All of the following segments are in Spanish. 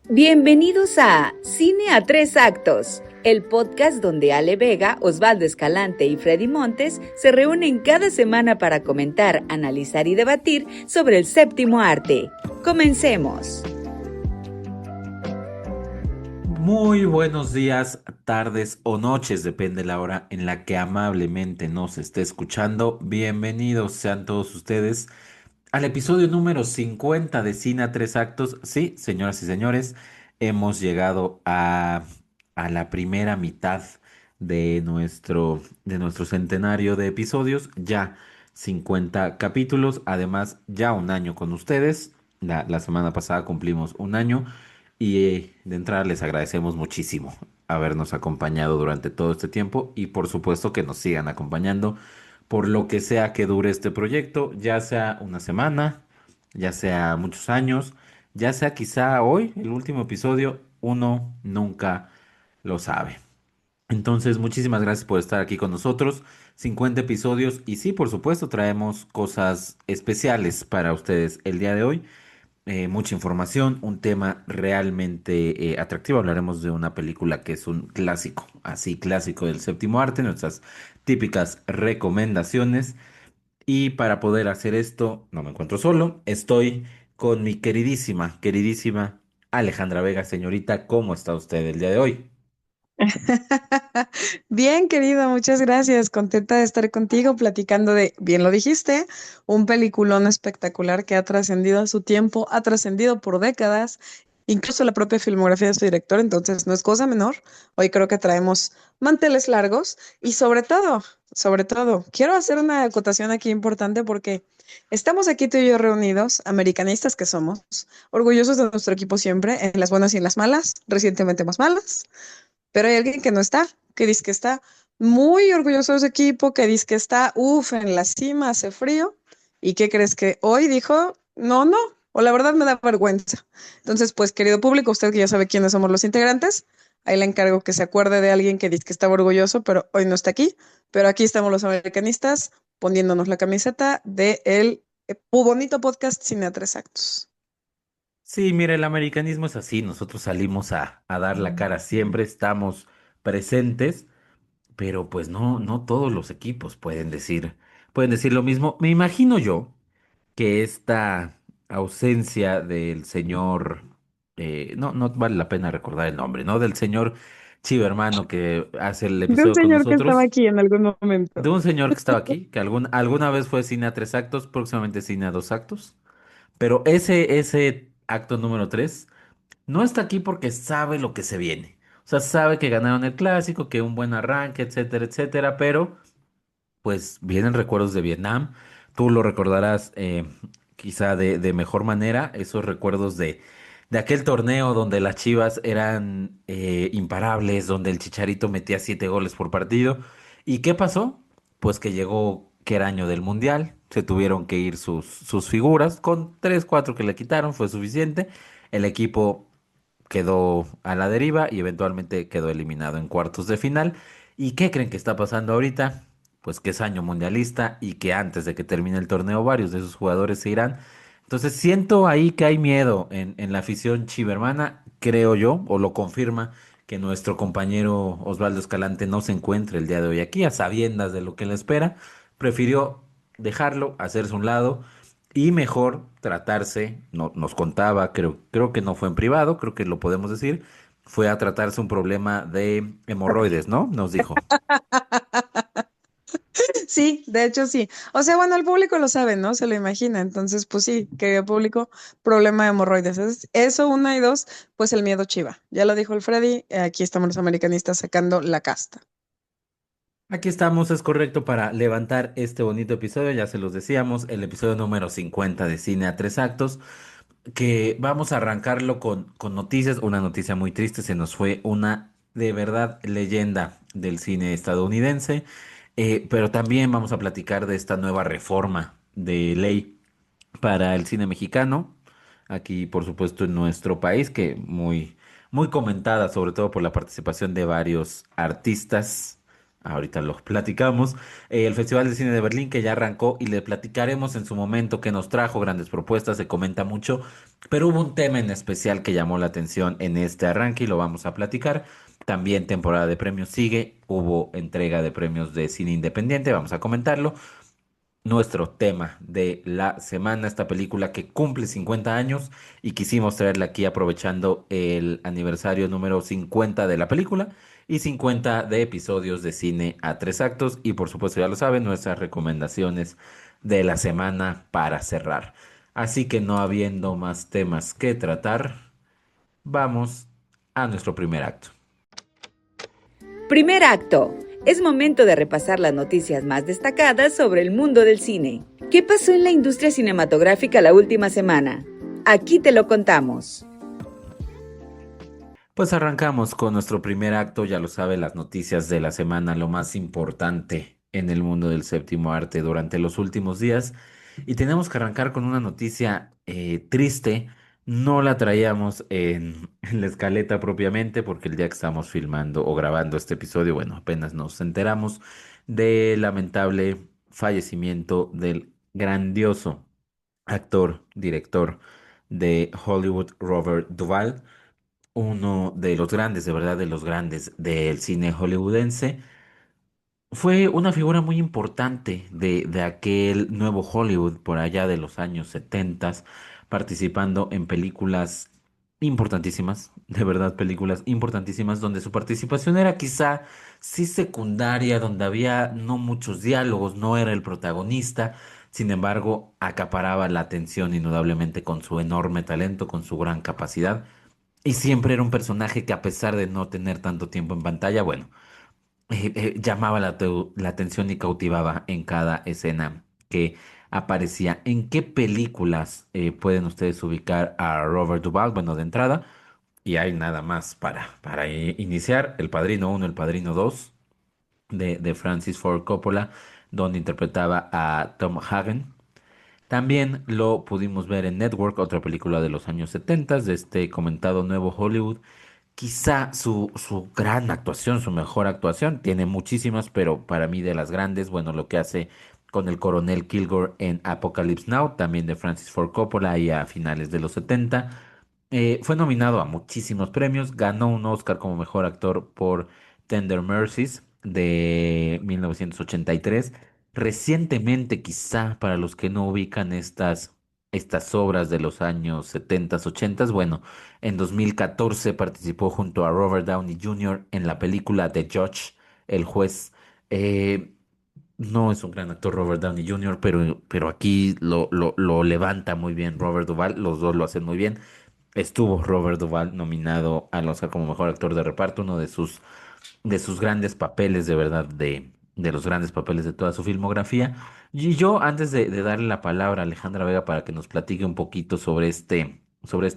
Bienvenidos a Cine a Tres Actos, el podcast donde Ale Vega, Osvaldo Escalante y Freddy Montes se reúnen cada semana para comentar, analizar y debatir sobre el séptimo arte. Comencemos. Muy buenos días, tardes o noches, depende la hora en la que amablemente nos esté escuchando. Bienvenidos sean todos ustedes al episodio número 50 de Cine a Tres Actos. Sí, señoras y señores, hemos llegado a la primera mitad de nuestro centenario de episodios. Ya 50 capítulos, además ya un año con ustedes. La semana pasada cumplimos un año y de entrada les agradecemos muchísimo habernos acompañado durante todo este tiempo y por supuesto que nos sigan acompañando por lo que sea que dure este proyecto, ya sea una semana, ya sea muchos años, ya sea quizá hoy, el último episodio, uno nunca lo sabe. Entonces, muchísimas gracias por estar aquí con nosotros. 50 episodios y sí, por supuesto, traemos cosas especiales para ustedes el día de hoy. Mucha información, un tema realmente atractivo. Hablaremos de una película que es un clásico, así clásico del séptimo arte, nuestras típicas recomendaciones. Y para poder hacer esto, no me encuentro solo, estoy con mi queridísima Alejandra Vega. Señorita, ¿cómo está usted el día de hoy? Bien, querido, muchas gracias. Contenta de estar contigo platicando de, bien lo dijiste, un peliculón espectacular que ha trascendido a su tiempo, ha trascendido por décadas, incluso la propia filmografía de su director, entonces no es cosa menor. Hoy creo que traemos manteles largos y sobre todo, quiero hacer una acotación aquí importante porque estamos aquí tú y yo reunidos, americanistas que somos, orgullosos de nuestro equipo siempre, en las buenas y en las malas, recientemente más malas. Pero hay alguien que no está, que dice que está muy orgulloso de su equipo, que dice que está, en la cima, hace frío. ¿Y qué crees que hoy dijo? No, no, o la verdad me da vergüenza. Entonces, pues, querido público, usted que ya sabe quiénes somos los integrantes, ahí le encargo que se acuerde de alguien que dice que estaba orgulloso, pero hoy no está aquí. Pero aquí estamos los americanistas poniéndonos la camiseta de el bonito podcast Cine a Tres Actos. Sí, mire, el americanismo es así, nosotros salimos a dar la cara siempre, estamos presentes. Pero pues no, no todos los equipos pueden decir lo mismo. Me imagino yo que esta ausencia del señor, no, no vale la pena recordar el nombre, ¿no? Del señor Chivo hermano que hace el De un episodio con señor que estaba nosotros, aquí en algún de momento. un señor que estaba aquí, que alguna vez fue cine a tres actos, próximamente cine a dos actos, pero ese acto número tres no está aquí porque sabe lo que se viene. O sea, sabe que ganaron el clásico, que un buen arranque, etcétera, etcétera, pero pues vienen recuerdos de Vietnam. Tú lo recordarás quizá de mejor manera, esos recuerdos de aquel torneo donde las Chivas eran imparables, donde el Chicharito metía 7 goles por partido. ¿Y qué pasó? Pues que llegó, que era año del Mundial, se tuvieron que ir sus figuras, con 3 4 que le quitaron fue suficiente. El equipo quedó a la deriva y eventualmente quedó eliminado en cuartos de final. ¿Y qué creen que está pasando ahorita? Pues que es año mundialista y que antes de que termine el torneo varios de esos jugadores se irán. Entonces siento ahí que hay miedo en la afición chivermana, creo yo, o lo confirma que nuestro compañero Osvaldo Escalante no se encuentra el día de hoy aquí, a sabiendas de lo que le espera. Prefirió dejarlo, hacerse a un lado y mejor tratarse, no, nos contaba, creo que no fue en privado, creo que lo podemos decir, fue a tratarse un problema de hemorroides, ¿no? Nos dijo. Sí, de hecho sí. O sea, bueno, el público lo sabe, ¿no? Se lo imagina. Entonces, pues sí, querido público, problema de hemorroides. Eso, una y dos, pues el miedo chiva. Ya lo dijo el Freddy, aquí estamos los americanistas sacando la casta. Aquí estamos, es correcto para levantar este bonito episodio, ya se los decíamos, el episodio número 50 de Cine a Tres Actos, que vamos a arrancarlo con noticias, una noticia muy triste, se nos fue una de verdad leyenda del cine estadounidense, pero también vamos a platicar de esta nueva reforma de ley para el cine mexicano, aquí por supuesto en nuestro país, que muy comentada, sobre todo por la participación de varios artistas Ahorita lo platicamos. El Festival de Cine de Berlín que ya arrancó y le platicaremos en su momento que nos trajo grandes propuestas, se comenta mucho, pero hubo un tema en especial que llamó la atención en este arranque y lo vamos a platicar. También temporada de premios sigue, hubo entrega de premios de cine independiente, vamos a comentarlo. Nuestro tema de la semana, esta película que cumple 50 años y quisimos traerla aquí aprovechando el aniversario número 50 de la película y 50 de episodios de cine a tres actos y por supuesto ya lo saben, nuestras recomendaciones de la semana para cerrar. Así que no habiendo más temas que tratar, vamos a nuestro primer acto. Primer acto. Es momento de repasar las noticias más destacadas sobre el mundo del cine. ¿Qué pasó en la industria cinematográfica la última semana? Aquí te lo contamos. Pues arrancamos con nuestro primer acto, ya lo sabe, las noticias de la semana, lo más importante en el mundo del séptimo arte durante los últimos días. Y tenemos que arrancar con una noticia triste. No la traíamos en la escaleta propiamente porque el día que estamos filmando o grabando este episodio, bueno, apenas nos enteramos del lamentable fallecimiento del grandioso actor, director de Hollywood, Robert Duvall, uno de los grandes, de verdad, de los grandes del cine hollywoodense. Fue una figura muy importante de aquel nuevo Hollywood por allá de los años 70, participando en películas importantísimas, de verdad, películas importantísimas, donde su participación era quizá sí secundaria, donde había no muchos diálogos, no era el protagonista, sin embargo, acaparaba la atención indudablemente con su enorme talento, con su gran capacidad. Y siempre era un personaje que a pesar de no tener tanto tiempo en pantalla, bueno, llamaba la atención y cautivaba en cada escena que aparecía. ¿En qué películas pueden ustedes ubicar a Robert Duvall? Bueno, de entrada, y hay nada más para iniciar, El Padrino uno, El Padrino 2 de Francis Ford Coppola, donde interpretaba a Tom Hagen. También lo pudimos ver en Network, otra película de los años 70 de este comentado nuevo Hollywood. Quizá su gran actuación, su mejor actuación, tiene muchísimas, pero para mí de las grandes, bueno, lo que hace con el coronel Kilgore en Apocalypse Now, también de Francis Ford Coppola y a finales de los 70. Fue nominado a muchísimos premios, ganó un Oscar como mejor actor por Tender Mercies de 1983. Recientemente, quizá para los que no ubican estas obras de los años 70, 80, bueno, en 2014 participó junto a Robert Downey Jr. en la película The Judge, El Juez. Eh, no es un gran actor Robert Downey Jr., pero aquí lo levanta muy bien Robert Duvall, los dos lo hacen muy bien. Estuvo Robert Duvall nominado al Oscar como mejor actor de reparto, uno de sus grandes papeles, de verdad, de los grandes papeles de toda su filmografía. Y yo, antes de darle la palabra a Alejandra Vega para que nos platique un poquito sobre este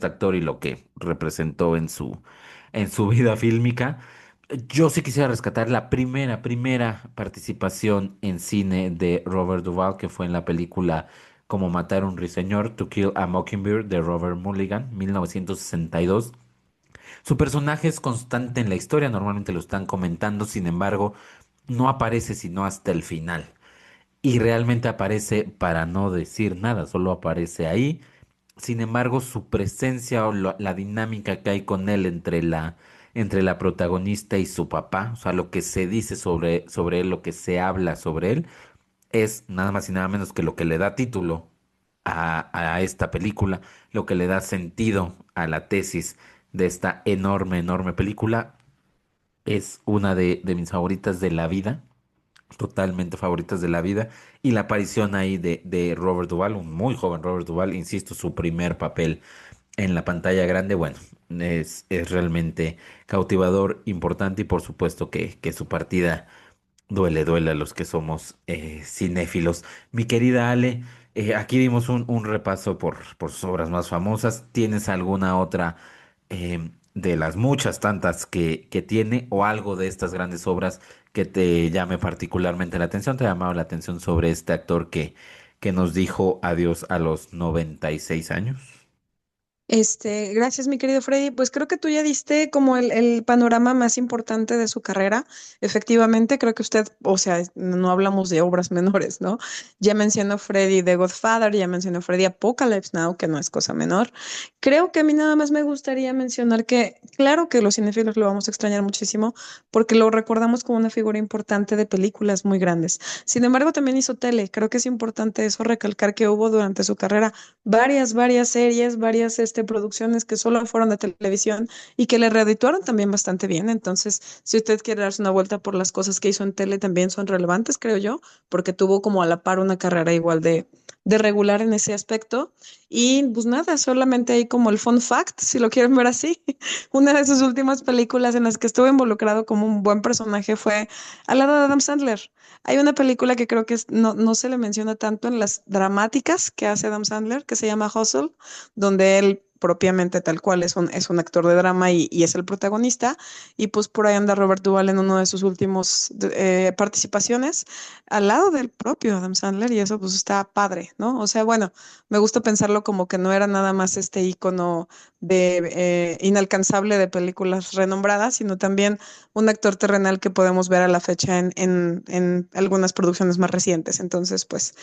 actor y lo que representó en su vida fílmica, yo sí quisiera rescatar la primera participación en cine de Robert Duvall, que fue en la película Como matar a un ruiseñor, To Kill a Mockingbird, de Robert Mulligan, 1962. Su personaje es constante en la historia, normalmente lo están comentando, sin embargo, no aparece sino hasta el final. Y realmente aparece para no decir nada, solo aparece ahí. Sin embargo, su presencia o la dinámica que hay con él entre la protagonista y su papá, o sea, lo que se dice sobre él, lo que se habla sobre él, es nada más y nada menos que lo que le da título a esta película, lo que le da sentido a la tesis de esta enorme, enorme película. Es una de mis favoritas de la vida, totalmente favoritas de la vida. Y la aparición ahí de Robert Duvall, un muy joven Robert Duvall, insisto, su primer papel en la pantalla grande, bueno, es realmente cautivador, importante y por supuesto que su partida duele a los que somos cinéfilos. Mi querida Ale, aquí dimos un repaso por sus obras más famosas. ¿Tienes alguna otra de las muchas tantas que tiene o algo de estas grandes obras que te llame particularmente la atención? ¿Te ha llamado la atención sobre este actor que nos dijo adiós a los 96 años? Gracias, mi querido Freddy. Pues creo que tú ya diste como el panorama más importante de su carrera. Efectivamente, creo que usted, o sea, no hablamos de obras menores, ¿no? Ya mencionó Freddy The Godfather, ya mencionó Freddy Apocalypse Now, que no es cosa menor. Creo que a mí nada más me gustaría mencionar que, claro que los cinéfilos lo vamos a extrañar muchísimo, porque lo recordamos como una figura importante de películas muy grandes. Sin embargo, también hizo tele. Creo que es importante eso recalcar que hubo durante su carrera varias series, varias producciones que solo fueron de televisión y que le redituaron también bastante bien. Entonces, si usted quiere darse una vuelta por las cosas que hizo en tele, también son relevantes, creo yo, porque tuvo como a la par una carrera igual de regular en ese aspecto. Y pues nada, solamente ahí como el fun fact, si lo quieren ver así. Una de sus últimas películas en las que estuvo involucrado como un buen personaje fue al lado de Adam Sandler. Hay una película que creo que no se le menciona tanto en las dramáticas que hace Adam Sandler, que se llama Hustle, donde él propiamente tal cual es un actor de drama y es el protagonista. Y pues por ahí anda Robert Duvall en uno de sus últimos participaciones al lado del propio Adam Sandler y eso pues está padre, ¿no? O sea, bueno, me gusta pensarlo como que no era nada más este ícono de inalcanzable de películas renombradas, sino también un actor terrenal que podemos ver a la fecha en algunas producciones más recientes. Entonces, pues,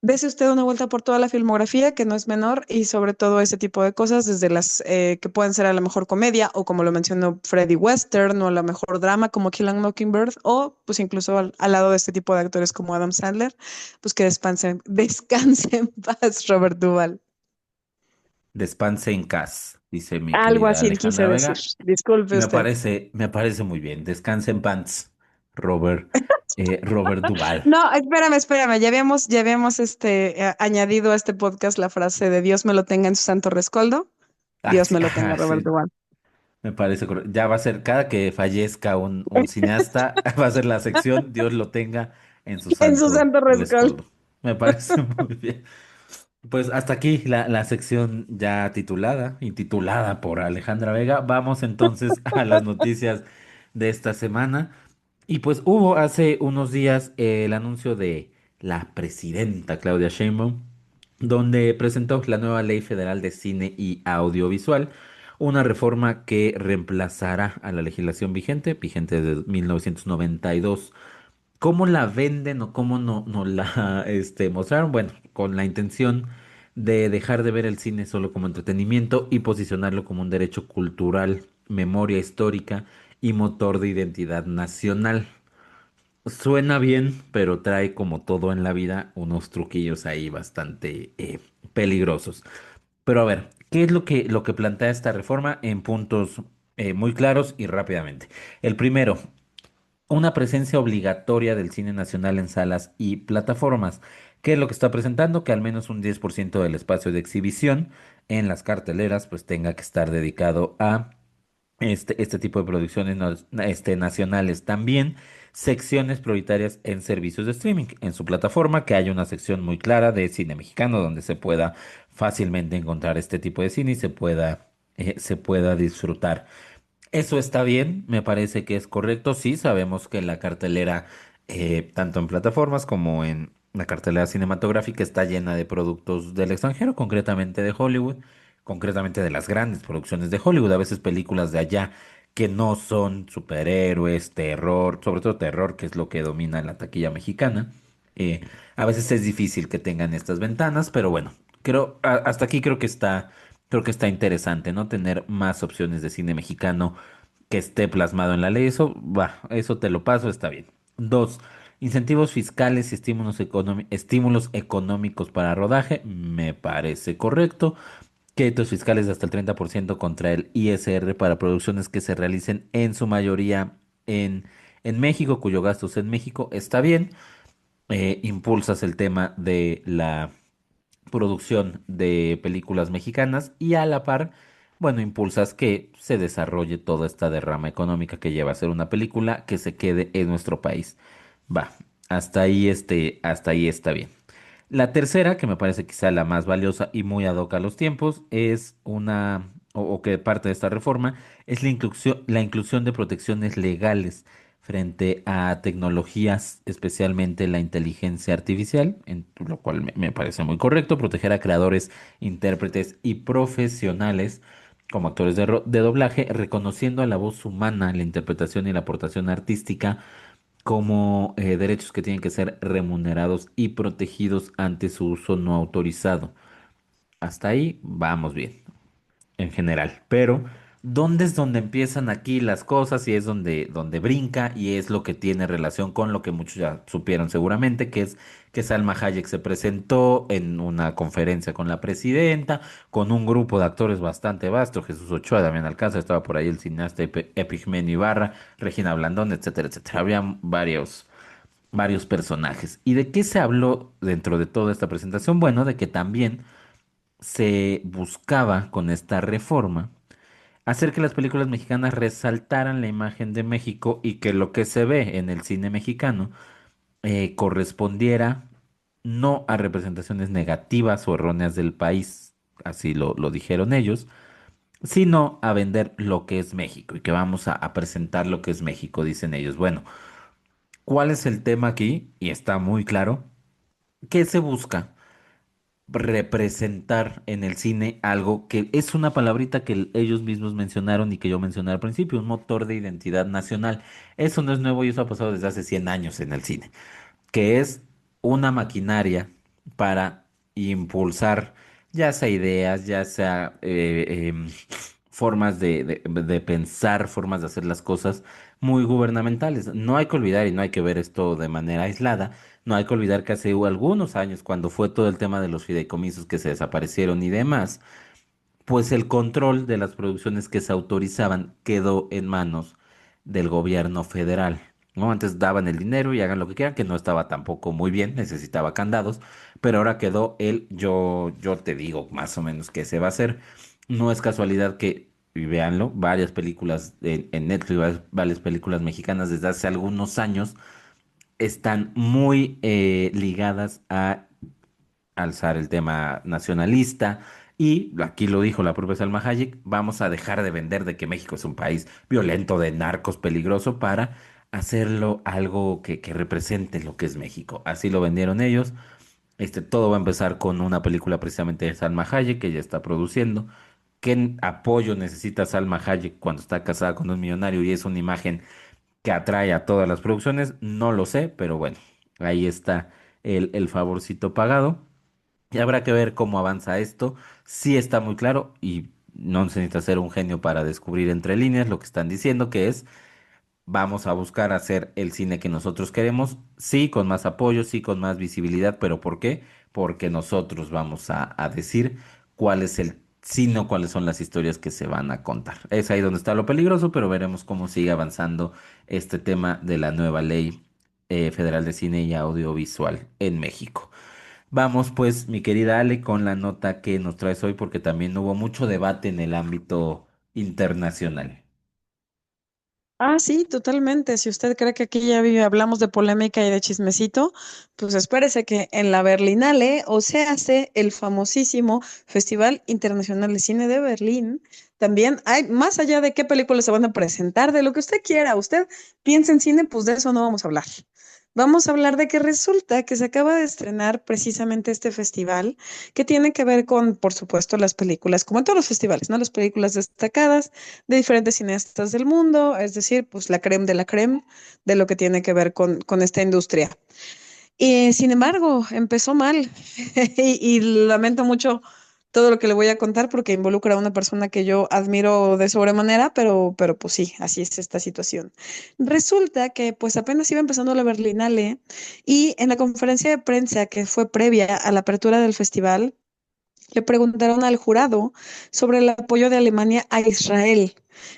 dese usted una vuelta por toda la filmografía, que no es menor, y sobre todo ese tipo de cosas, desde las que pueden ser a lo mejor comedia, o como lo mencionó Freddy Western, o a lo mejor drama como Kill and Mockingbird, o pues incluso al lado de este tipo de actores como Adam Sandler, pues que descanse en paz, Robert Duvall. Despanse en casa, dice mi Algo querida así quise Alejandra decir. Vega. Disculpe Y usted. me parece muy bien. Descanse en pants, Robert, Robert Duvall. No, espérame. Ya habíamos añadido a este podcast la frase de Dios me lo tenga en su santo rescoldo. Ah, Dios sí, me lo tenga, Robert sí, Duvall. me parece correcto. Ya va a ser, cada que fallezca un cineasta, va a ser la sección, Dios lo tenga en su En su santo santo rescoldo. rescoldo. Me parece muy bien. Pues hasta aquí la sección ya titulada, intitulada por Alejandra Vega. Vamos entonces a las noticias de esta semana. Y pues hubo hace unos días el anuncio de la presidenta Claudia Sheinbaum, donde presentó la nueva Ley Federal de Cine y Audiovisual, una reforma que reemplazará a la legislación vigente de 1992. ¿Cómo la venden o cómo no la mostraron? Bueno, con la intención de dejar de ver el cine solo como entretenimiento y posicionarlo como un derecho cultural, memoria histórica y motor de identidad nacional. Suena bien, pero trae como todo en la vida unos truquillos ahí bastante peligrosos. Pero a ver, ¿qué es lo que plantea esta reforma en puntos muy claros y rápidamente? El primero, una presencia obligatoria del cine nacional en salas y plataformas. ¿Qué es lo que está presentando? Que al menos un 10% del espacio de exhibición en las carteleras pues tenga que estar dedicado a este tipo de producciones nacionales. También secciones prioritarias en servicios de streaming. En su plataforma, que haya una sección muy clara de cine mexicano donde se pueda fácilmente encontrar este tipo de cine y se pueda disfrutar. Eso está bien, me parece que es correcto. Sí, sabemos que la cartelera, tanto en plataformas como en la cartelera cinematográfica, está llena de productos del extranjero, concretamente de Hollywood, concretamente de las grandes producciones de Hollywood, a veces películas de allá que no son superhéroes, terror, sobre todo terror, que es lo que domina la taquilla mexicana. Eh, a veces es difícil que tengan estas ventanas, pero bueno, hasta aquí creo que está interesante, ¿no? Tener más opciones de cine mexicano que esté plasmado en la ley. Eso, va, eso te lo paso, está bien. Dos, incentivos fiscales y estímulos económicos para rodaje, me parece correcto. Créditos fiscales de hasta el 30% contra el ISR para producciones que se realicen en su mayoría en México, cuyo gasto es en México, está bien. Impulsas el tema de la producción de películas mexicanas y a la par, bueno, impulsas que se desarrolle toda esta derrama económica que lleva a ser una película que se quede en nuestro país. Va, hasta ahí está bien. La tercera, que me parece quizá la más valiosa y muy ad hoc a los tiempos, es o que parte de esta reforma, es la inclusión de protecciones legales frente a tecnologías, especialmente la inteligencia artificial, en lo cual me parece muy correcto, proteger a creadores, intérpretes y profesionales como actores de doblaje, reconociendo a la voz humana, la interpretación y la aportación artística como derechos que tienen que ser remunerados y protegidos ante su uso no autorizado. Hasta ahí vamos bien en general. Pero, ¿dónde es donde empiezan aquí las cosas y es donde brinca y es lo que tiene relación con lo que muchos ya supieron seguramente, que es que Salma Hayek se presentó en una conferencia con la presidenta, con un grupo de actores bastante vasto, Jesús Ochoa, Damián Alcázar, estaba por ahí el cineasta Epigmenio Ibarra, Regina Blandón, etcétera, etcétera. Había varios personajes. ¿Y de qué se habló dentro de toda esta presentación? Bueno, de que también se buscaba con esta reforma hacer que las películas mexicanas resaltaran la imagen de México y que lo que se ve en el cine mexicano correspondiera no a representaciones negativas o erróneas del país, así lo dijeron ellos, sino a vender lo que es México y que vamos a presentar lo que es México, dicen ellos. Bueno, ¿cuál es el tema aquí? Y está muy claro. ¿Qué se busca? Representar en el cine algo que es una palabrita que ellos mismos mencionaron y que yo mencioné al principio, un motor de identidad nacional. Eso no es nuevo y eso ha pasado desde hace 100 años en el cine, que es una maquinaria para impulsar ya sea ideas, ya sea formas de pensar, formas de hacer las cosas muy gubernamentales. No hay que olvidar y no hay que ver esto de manera aislada. No hay que olvidar que hace algunos años, cuando fue todo el tema de los fideicomisos que se desaparecieron y demás, pues el control de las producciones que se autorizaban quedó en manos del gobierno federal. ¿No? Antes daban el dinero y hagan lo que quieran, que no estaba tampoco muy bien, necesitaba candados, pero ahora quedó yo te digo más o menos qué se va a hacer. No es casualidad que, y véanlo, varias películas en Netflix, varias películas mexicanas desde hace algunos años están muy ligadas a alzar el tema nacionalista. Y aquí lo dijo la propia Salma Hayek, vamos a dejar de vender de que México es un país violento, de narcos, peligroso, para hacerlo algo que represente lo que es México. Así lo vendieron ellos. Todo va a empezar con una película precisamente de Salma Hayek que ella está produciendo. ¿Qué apoyo necesita Salma Hayek cuando está casada con un millonario y es una imagen que atrae a todas las producciones? No lo sé, pero bueno, ahí está el favorcito pagado. Y habrá que ver cómo avanza esto. Sí está muy claro y no se necesita ser un genio para descubrir entre líneas lo que están diciendo, que es vamos a buscar hacer el cine que nosotros queremos, sí, con más apoyo, sí, con más visibilidad, pero ¿por qué? Porque nosotros vamos a decir cuál es el cine o cuáles son las historias que se van a contar. Es ahí donde está lo peligroso, pero veremos cómo sigue avanzando este tema de la nueva ley federal de cine y audiovisual en México. Vamos pues, mi querida Ale, con la nota que nos traes hoy, porque también hubo mucho debate en el ámbito internacional. Ah, sí, totalmente. Si usted cree que aquí ya hablamos de polémica y de chismecito, pues espérese que en la Berlinale, o se hace el famosísimo Festival Internacional de Cine de Berlín, también hay, más allá de qué películas se van a presentar, de lo que usted quiera, usted piensa en cine, pues de eso no vamos a hablar. Vamos a hablar de que resulta que se acaba de estrenar precisamente este festival que tiene que ver con, por supuesto, las películas, como en todos los festivales, ¿no? Las películas destacadas de diferentes cineastas del mundo, es decir, pues la creme de la creme de lo que tiene que ver con esta industria. Y sin embargo, empezó mal y lamento mucho todo lo que le voy a contar porque involucra a una persona que yo admiro de sobremanera, pero pues sí, así es esta situación. Resulta que pues apenas iba empezando la Berlinale y en la conferencia de prensa que fue previa a la apertura del festival, le preguntaron al jurado sobre el apoyo de Alemania a Israel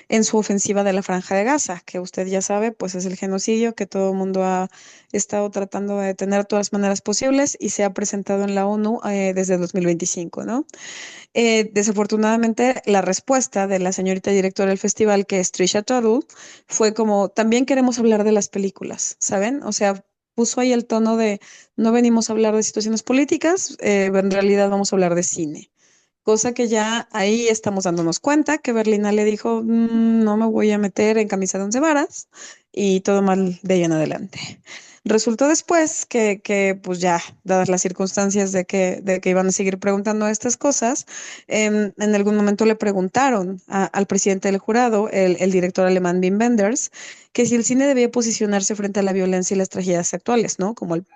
en su ofensiva de la Franja de Gaza, que usted ya sabe, pues es el genocidio que todo el mundo ha estado tratando de detener de todas maneras posibles y se ha presentado en la ONU desde 2025, ¿no? Desafortunadamente, la respuesta de la señorita directora del festival, que es Trisha Tuttle, fue como, también queremos hablar de las películas, ¿saben? O sea, puso ahí el tono de, no venimos a hablar de situaciones políticas, en realidad vamos a hablar de cine, cosa que ya ahí estamos dándonos cuenta que Berlinale dijo, no me voy a meter en camisa de once varas y todo mal de ahí en adelante. Resultó después que, pues ya, dadas las circunstancias de que iban a seguir preguntando estas cosas, en algún momento le preguntaron al presidente del jurado, el director alemán Wim Wenders, que si el cine debía posicionarse frente a la violencia y las tragedias actuales, ¿no? Como el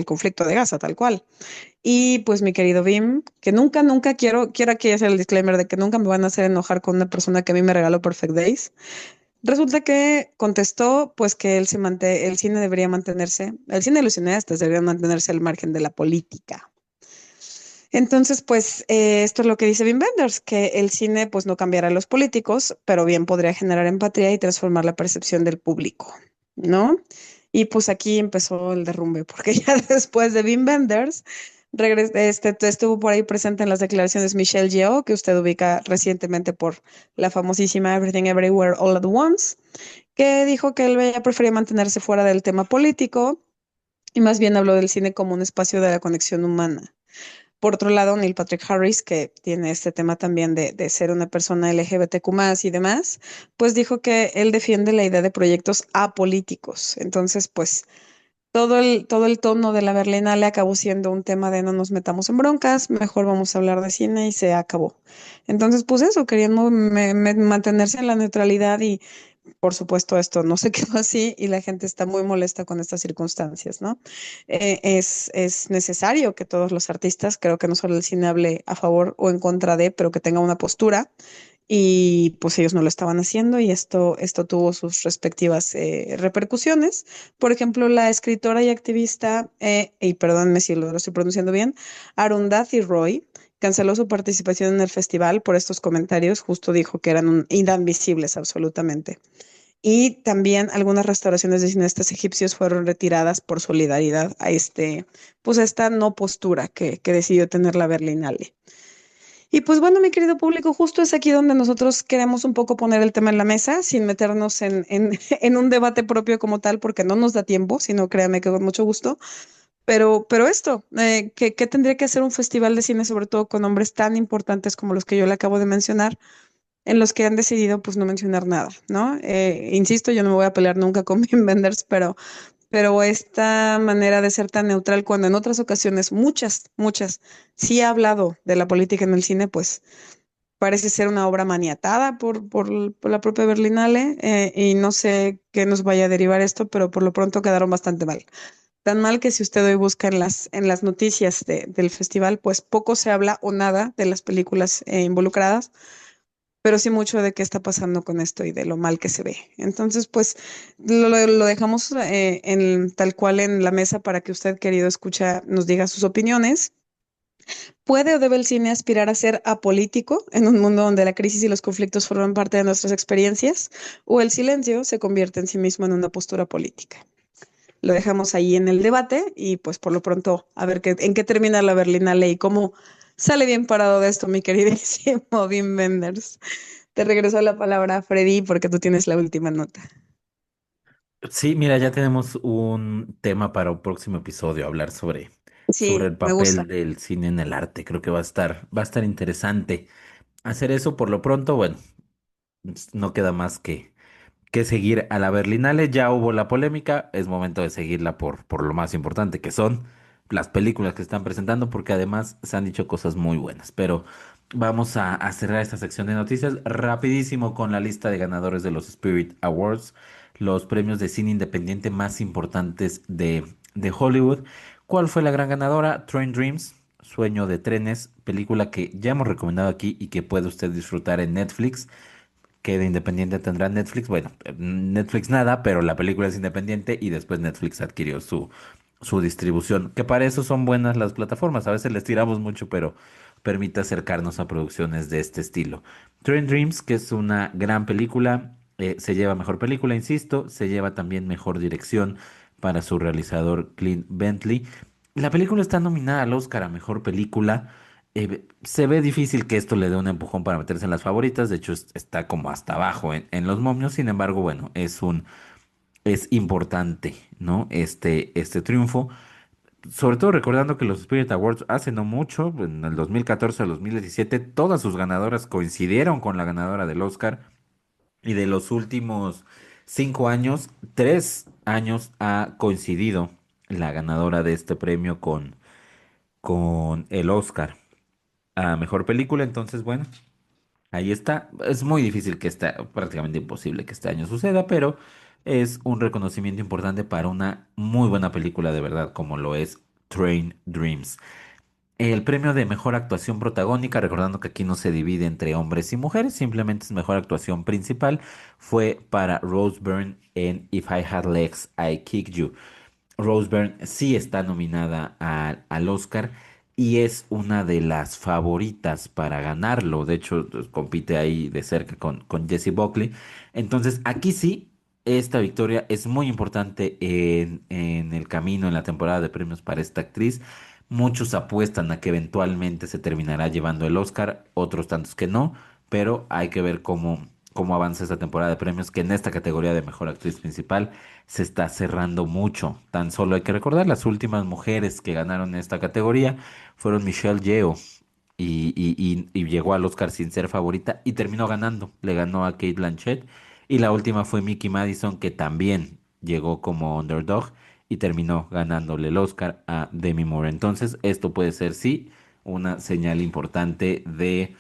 conflicto de Gaza, tal cual. Y pues mi querido Bim, que nunca quiero aquí hacer el disclaimer de que nunca me van a hacer enojar con una persona que a mí me regaló Perfect Days. Resulta que contestó pues que el cine debería mantenerse, el cine y los cineastas deberían mantenerse al margen de la política. Entonces, pues esto es lo que dice Wim Wenders, que el cine pues no cambiará a los políticos, pero bien podría generar empatía y transformar la percepción del público, ¿no? Y pues aquí empezó el derrumbe, porque ya después de Wim Wenders, estuvo por ahí presente en las declaraciones Michelle Yeoh, que usted ubica recientemente por la famosísima Everything Everywhere All at Once, que dijo que él ya prefería mantenerse fuera del tema político y más bien habló del cine como un espacio de la conexión humana. Por otro lado, Neil Patrick Harris, que tiene este tema también de ser una persona LGBTQ+ y demás, pues dijo que él defiende la idea de proyectos apolíticos. Entonces, pues todo el tono de la Berlinale acabó siendo un tema de no nos metamos en broncas, mejor vamos a hablar de cine y se acabó. Entonces, pues eso, querían mantenerse en la neutralidad y por supuesto, esto no se quedó así y la gente está muy molesta con estas circunstancias, ¿no? Es necesario que todos los artistas, creo que no solo el cine hable a favor o en contra de, pero que tenga una postura y pues ellos no lo estaban haciendo y esto tuvo sus respectivas repercusiones. Por ejemplo, la escritora y activista, y perdónme si lo estoy pronunciando bien, Arundhati Roy, canceló su participación en el festival por estos comentarios, justo dijo que eran inadmisibles absolutamente. Y también algunas restauraciones de cineastas egipcios fueron retiradas por solidaridad a pues a esta no postura que decidió tener la Berlinale. Y pues bueno, mi querido público, justo es aquí donde nosotros queremos un poco poner el tema en la mesa, sin meternos en un debate propio como tal, porque no nos da tiempo, sino créame que con mucho gusto. Pero esto, ¿qué tendría que hacer un festival de cine, sobre todo con nombres tan importantes como los que yo le acabo de mencionar, en los que han decidido pues no mencionar nada, ¿no? Insisto, yo no me voy a pelear nunca con Wim Wenders, pero esta manera de ser tan neutral cuando en otras ocasiones, muchas, sí ha hablado de la política en el cine, pues parece ser una obra maniatada por la propia Berlinale, y no sé qué nos vaya a derivar esto, pero por lo pronto quedaron bastante mal. Tan mal que si usted hoy busca en las noticias del festival, pues poco se habla o nada de las películas involucradas, pero sí mucho de qué está pasando con esto y de lo mal que se ve. Entonces, pues lo dejamos tal cual en la mesa para que usted, querido escucha, nos diga sus opiniones. ¿Puede o debe el cine aspirar a ser apolítico en un mundo donde la crisis y los conflictos forman parte de nuestras experiencias? ¿O el silencio se convierte en sí mismo en una postura política? Lo dejamos ahí en el debate y pues por lo pronto a ver en qué termina la Berlinale y cómo sale bien parado de esto, mi queridísimo Wim Wenders. Te regreso la palabra, Freddy, porque tú tienes la última nota. Sí, mira, ya tenemos un tema para un próximo episodio, hablar sobre Sí, el me gusta. papel del cine en el arte. Creo que va a estar interesante hacer eso. Por lo pronto, bueno, no queda más que seguir a la Berlinale. Ya hubo la polémica, es momento de seguirla por lo más importante que son las películas que están presentando, porque además se han dicho cosas muy buenas. Pero vamos a cerrar esta sección de noticias rapidísimo con la lista de ganadores de los Spirit Awards, los premios de cine independiente más importantes de Hollywood. ¿Cuál fue la gran ganadora? Train Dreams, Sueño de Trenes, película que ya hemos recomendado aquí y que puede usted disfrutar en Netflix, que de independiente tendrá Netflix. Bueno, Netflix nada, pero la película es independiente y después Netflix adquirió su distribución. Que para eso son buenas las plataformas. A veces les tiramos mucho, pero permite acercarnos a producciones de este estilo. Train Dreams, que es una gran película, se lleva mejor película, insisto, se lleva también mejor dirección para su realizador Clint Bentley. La película está nominada al Oscar a mejor película. Se ve difícil que esto le dé un empujón para meterse en las favoritas. De hecho, está como hasta abajo en los momios. Sin embargo, bueno, es importante, ¿no? Este triunfo. sobre todo recordando que los Spirit Awards hace no mucho, en el 2014 al 2017, todas sus ganadoras coincidieron con la ganadora del Oscar. Y de los últimos 5 años, 3 años ha coincidido la ganadora de este premio con el Oscar a mejor película. Entonces, bueno, ahí está. Es muy difícil que prácticamente imposible que este año suceda, pero es un reconocimiento importante para una muy buena película de verdad, como lo es Train Dreams. El premio de mejor actuación protagónica, recordando que aquí no se divide entre hombres y mujeres, simplemente es mejor actuación principal, fue para Rose Byrne en If I Had Legs, I Kick You. Rose Byrne sí está nominada al Oscar y es una de las favoritas para ganarlo. De hecho, pues, compite ahí de cerca con Jessie Buckley. Entonces, aquí sí, esta victoria es muy importante en el camino, en la temporada de premios para esta actriz. Muchos apuestan a que eventualmente se terminará llevando el Oscar, otros tantos que no, pero hay que ver cómo avanza esta temporada de premios, que en esta categoría de mejor actriz principal se está cerrando mucho. Tan solo hay que recordar, las últimas mujeres que ganaron esta categoría fueron Michelle Yeoh y llegó al Oscar sin ser favorita y terminó ganando. Le ganó a Kate Blanchett y la última fue Mickey Madison, que también llegó como underdog y terminó ganándole el Oscar a Demi Moore. Entonces, esto puede ser, sí, una señal importante de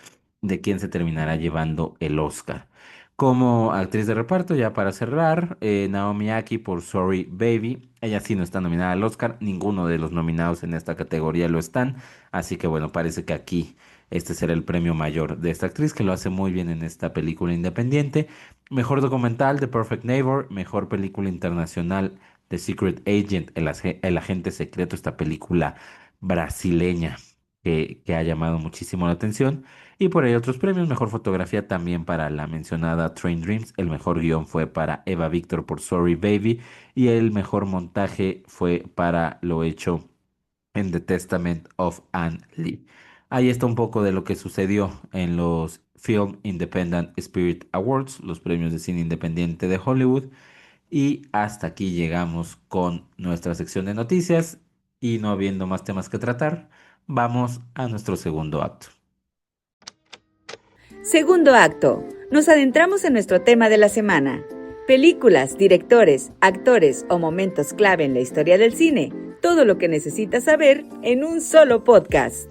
quién se terminará llevando el Oscar. Como actriz de reparto, ya para cerrar, Naomi Aki por Sorry Baby. Ella sí no está nominada al Oscar, ninguno de los nominados en esta categoría lo están, así que bueno, parece que aquí este será el premio mayor de esta actriz, que lo hace muy bien en esta película independiente. Mejor documental, The Perfect Neighbor. Mejor película internacional, The Secret Agent, el agente secreto, esta película brasileña que ha llamado muchísimo la atención. Y por ahí otros premios, mejor fotografía también para la mencionada Train Dreams, el mejor guión fue para Eva Victor por Sorry Baby y el mejor montaje fue para lo hecho en The Testament of Anne Lee. Ahí está un poco de lo que sucedió en los Film Independent Spirit Awards, los premios de cine independiente de Hollywood. Y hasta aquí llegamos con nuestra sección de noticias y no habiendo más temas que tratar, vamos a nuestro segundo acto. Segundo acto. Nos adentramos en nuestro tema de la semana. Películas, directores, actores o momentos clave en la historia del cine. Todo lo que necesitas saber en un solo podcast.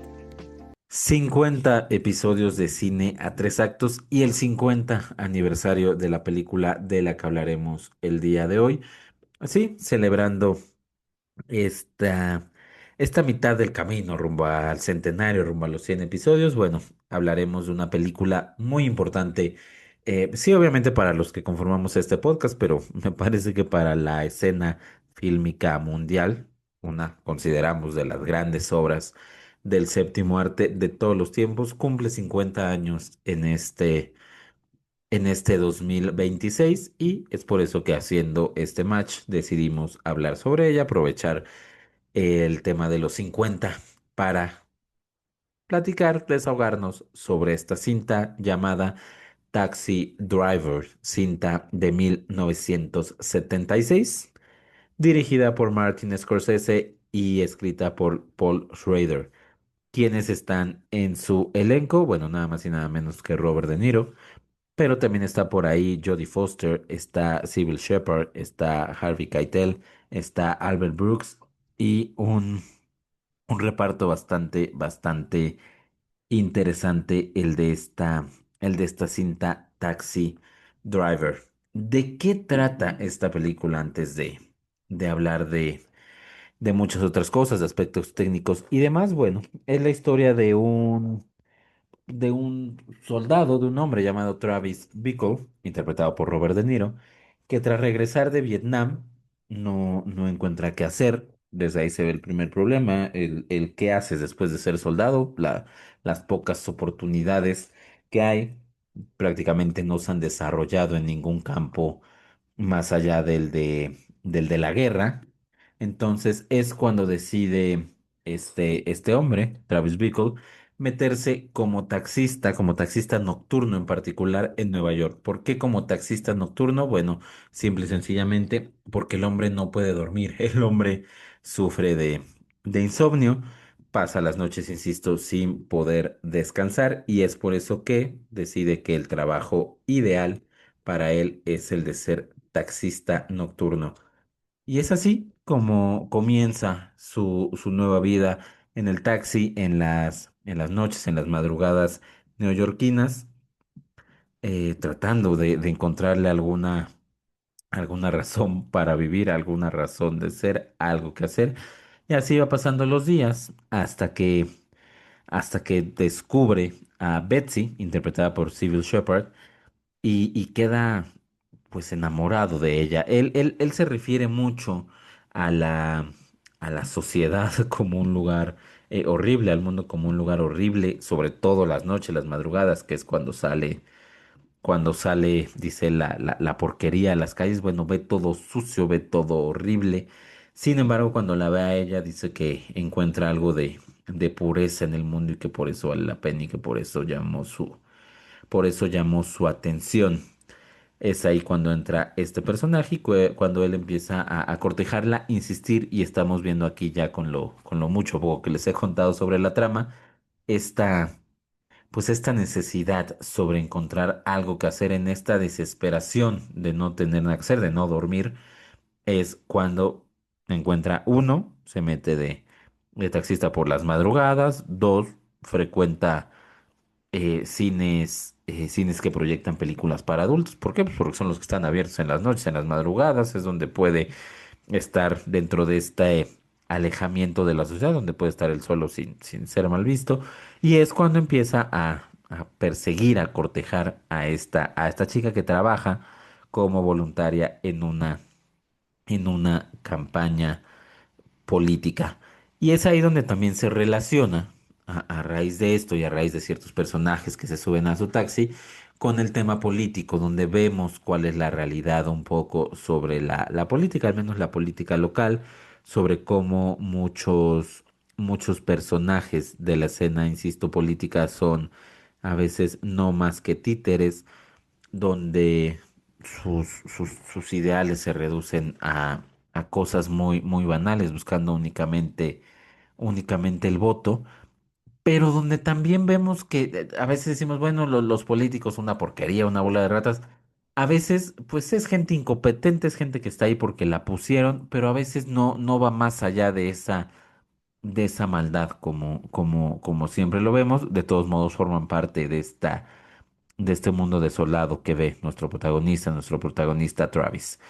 50 episodios de cine a 3 actos y el 50 aniversario de la película de la que hablaremos el día de hoy. Así, celebrando esta, esta mitad del camino rumbo al centenario, rumbo a los 100 episodios. Bueno, hablaremos de una película muy importante. Sí, obviamente para los que conformamos este podcast, pero me parece que para la escena fílmica mundial, una consideramos de las grandes obras del séptimo arte de todos los tiempos, cumple 50 años en este 2026 y es por eso que haciendo este match decidimos hablar sobre ella, aprovechar el tema de los 50 para platicar, desahogarnos sobre esta cinta llamada Taxi Driver, cinta de 1976, dirigida por Martin Scorsese y escrita por Paul Schrader. ¿Quiénes están en su elenco? Bueno, nada más y nada menos que Robert De Niro, pero también está por ahí Jodie Foster, está Sybil Shepherd, está Harvey Keitel, está Albert Brooks y un reparto bastante interesante el de esta cinta Taxi Driver. ¿De qué trata esta película antes de hablar de muchas otras cosas, de aspectos técnicos y demás? Bueno, es la historia de un soldado, de un hombre llamado Travis Bickle, interpretado por Robert De Niro, que tras regresar de Vietnam no encuentra qué hacer. Desde ahí se ve el primer problema, el qué haces después de ser soldado, las pocas oportunidades que hay prácticamente no se han desarrollado en ningún campo más allá del de la guerra. Entonces es cuando decide este hombre, Travis Bickle, meterse como taxista nocturno en particular en Nueva York. ¿Por qué como taxista nocturno? Bueno, simple y sencillamente porque el hombre no puede dormir. El hombre sufre de insomnio, pasa las noches, insisto, sin poder descansar y es por eso que decide que el trabajo ideal para él es el de ser taxista nocturno. Y es así como comienza su nueva vida en el taxi, en las noches, en las madrugadas neoyorquinas, tratando de encontrarle alguna razón para vivir, alguna razón de ser, algo que hacer. Y así va pasando los días hasta que descubre a Betsy, interpretada por Sybil Shepherd, y queda pues enamorado de ella. Él se refiere mucho a la sociedad como un lugar horrible, al mundo como un lugar horrible, sobre todo las noches, las madrugadas, que es cuando sale, dice, la porquería a las calles. Bueno, ve todo sucio, ve todo horrible. Sin embargo, cuando la ve a ella, dice que encuentra algo de pureza en el mundo y que por eso vale la pena y que por eso llamó su atención. Es ahí cuando entra este personaje y cuando él empieza a cortejarla, insistir, y estamos viendo aquí ya con lo mucho o poco que les he contado sobre la trama, esta, pues esta necesidad sobre encontrar algo que hacer en esta desesperación de no tener nada que hacer, de no dormir, es cuando encuentra uno, se mete de taxista por las madrugadas, dos, frecuenta cines que proyectan películas para adultos. ¿Por qué? Pues porque son los que están abiertos en las noches, en las madrugadas, es donde puede estar dentro de este alejamiento de la sociedad, donde puede estar él solo sin ser mal visto. Y es cuando empieza a perseguir, a cortejar a esta chica que trabaja como voluntaria en una campaña política. Y es ahí donde también se relaciona, a raíz de esto y a raíz de ciertos personajes que se suben a su taxi, con el tema político, donde vemos cuál es la realidad un poco sobre la política, al menos la política local, sobre cómo muchos personajes de la escena, insisto, política son a veces no más que títeres, donde sus ideales se reducen a cosas muy, muy banales, buscando únicamente el voto, pero donde también vemos que a veces decimos, bueno, los políticos una porquería, una bola de ratas. A veces, pues es gente incompetente, es gente que está ahí porque la pusieron, pero a veces no va más allá de esa maldad como siempre lo vemos. De todos modos, forman parte de este mundo desolado que ve nuestro protagonista Travis.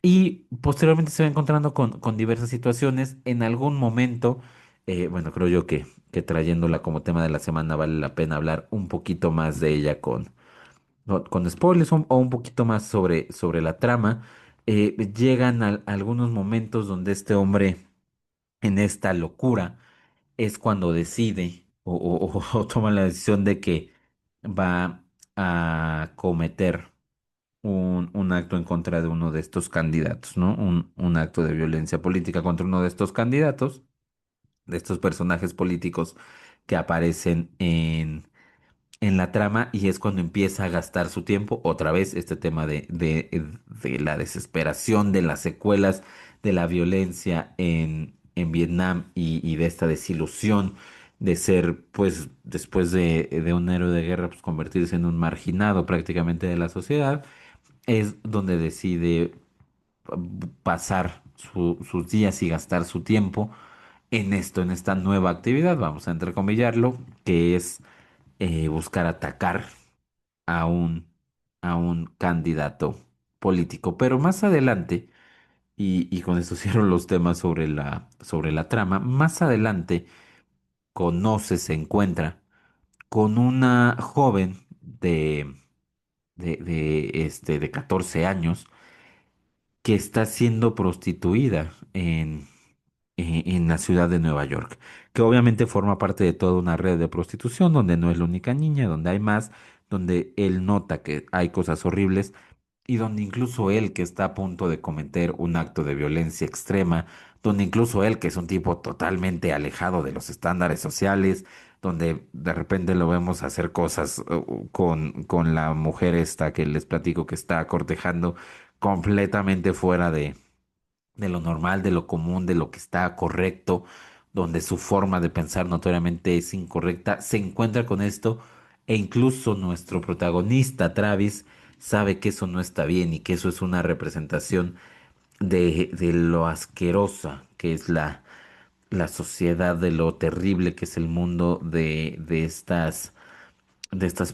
Y posteriormente se va encontrando con diversas situaciones. En algún momento, bueno, creo yo que trayéndola como tema de la semana vale la pena hablar un poquito más de ella con spoilers o un poquito más sobre la trama. Llegan algunos momentos donde este hombre, en esta locura, es cuando decide o toma la decisión de que va a cometer un acto en contra de uno de estos candidatos, ¿no? Un acto de violencia política contra uno de estos candidatos, de estos personajes políticos que aparecen en la trama, y es cuando empieza a gastar su tiempo, otra vez este tema de la desesperación, de las secuelas de la violencia en Vietnam y de esta desilusión de ser, pues, después de un héroe de guerra, pues convertirse en un marginado prácticamente de la sociedad. Es donde decide pasar sus días y gastar su tiempo en esto, en esta nueva actividad, vamos a entrecomillarlo, que es buscar atacar a un candidato político. Pero más adelante, y con esto cierro los temas sobre la trama, más adelante se encuentra con una joven de 14 años que está siendo prostituida en la ciudad de Nueva York, que obviamente forma parte de toda una red de prostitución, donde no es la única niña, donde hay más, donde él nota que hay cosas horribles y donde incluso él, que está a punto de cometer un acto de violencia extrema, donde incluso él, que es un tipo totalmente alejado de los estándares sociales, donde de repente lo vemos hacer cosas con la mujer esta que les platico que está cortejando, completamente fuera de lo normal, de lo común, de lo que está correcto, donde su forma de pensar notoriamente es incorrecta, se encuentra con esto e incluso nuestro protagonista, Travis, sabe que eso no está bien y que eso es una representación de lo asquerosa que es la sociedad, de lo terrible que es el mundo de estas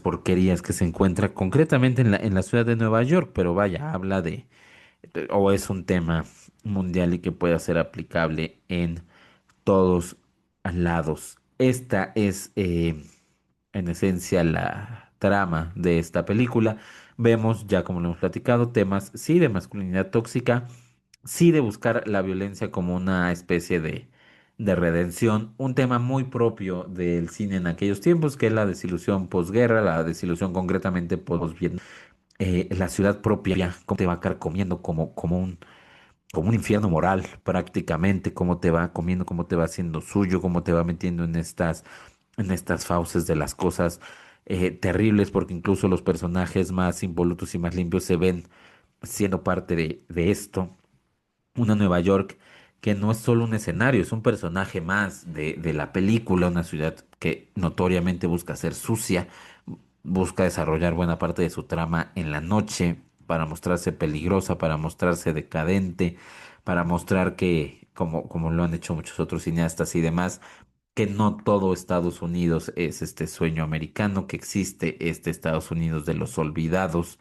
porquerías que se encuentra concretamente en la ciudad de Nueva York, pero vaya, habla o es un tema mundial y que pueda ser aplicable en todos lados. Esta es, en esencia, la trama de esta película. Vemos, ya como lo hemos platicado, temas, sí, de masculinidad tóxica, sí, de buscar la violencia como una especie de redención, un tema muy propio del cine en aquellos tiempos, que es la desilusión posguerra, la desilusión concretamente post-Vietnam, la ciudad propia, cómo te va carcomiendo como un infierno moral prácticamente, cómo te va comiendo, cómo te va haciendo suyo, cómo te va metiendo en estas fauces de las cosas terribles, porque incluso los personajes más impolutos y más limpios se ven siendo parte de esto. Una Nueva York que no es solo un escenario, es un personaje más de la película, una ciudad que notoriamente busca ser sucia, busca desarrollar buena parte de su trama en la noche para mostrarse peligrosa, para mostrarse decadente, para mostrar que, como lo han hecho muchos otros cineastas y demás, que no todo Estados Unidos es este sueño americano, que existe este Estados Unidos de los olvidados,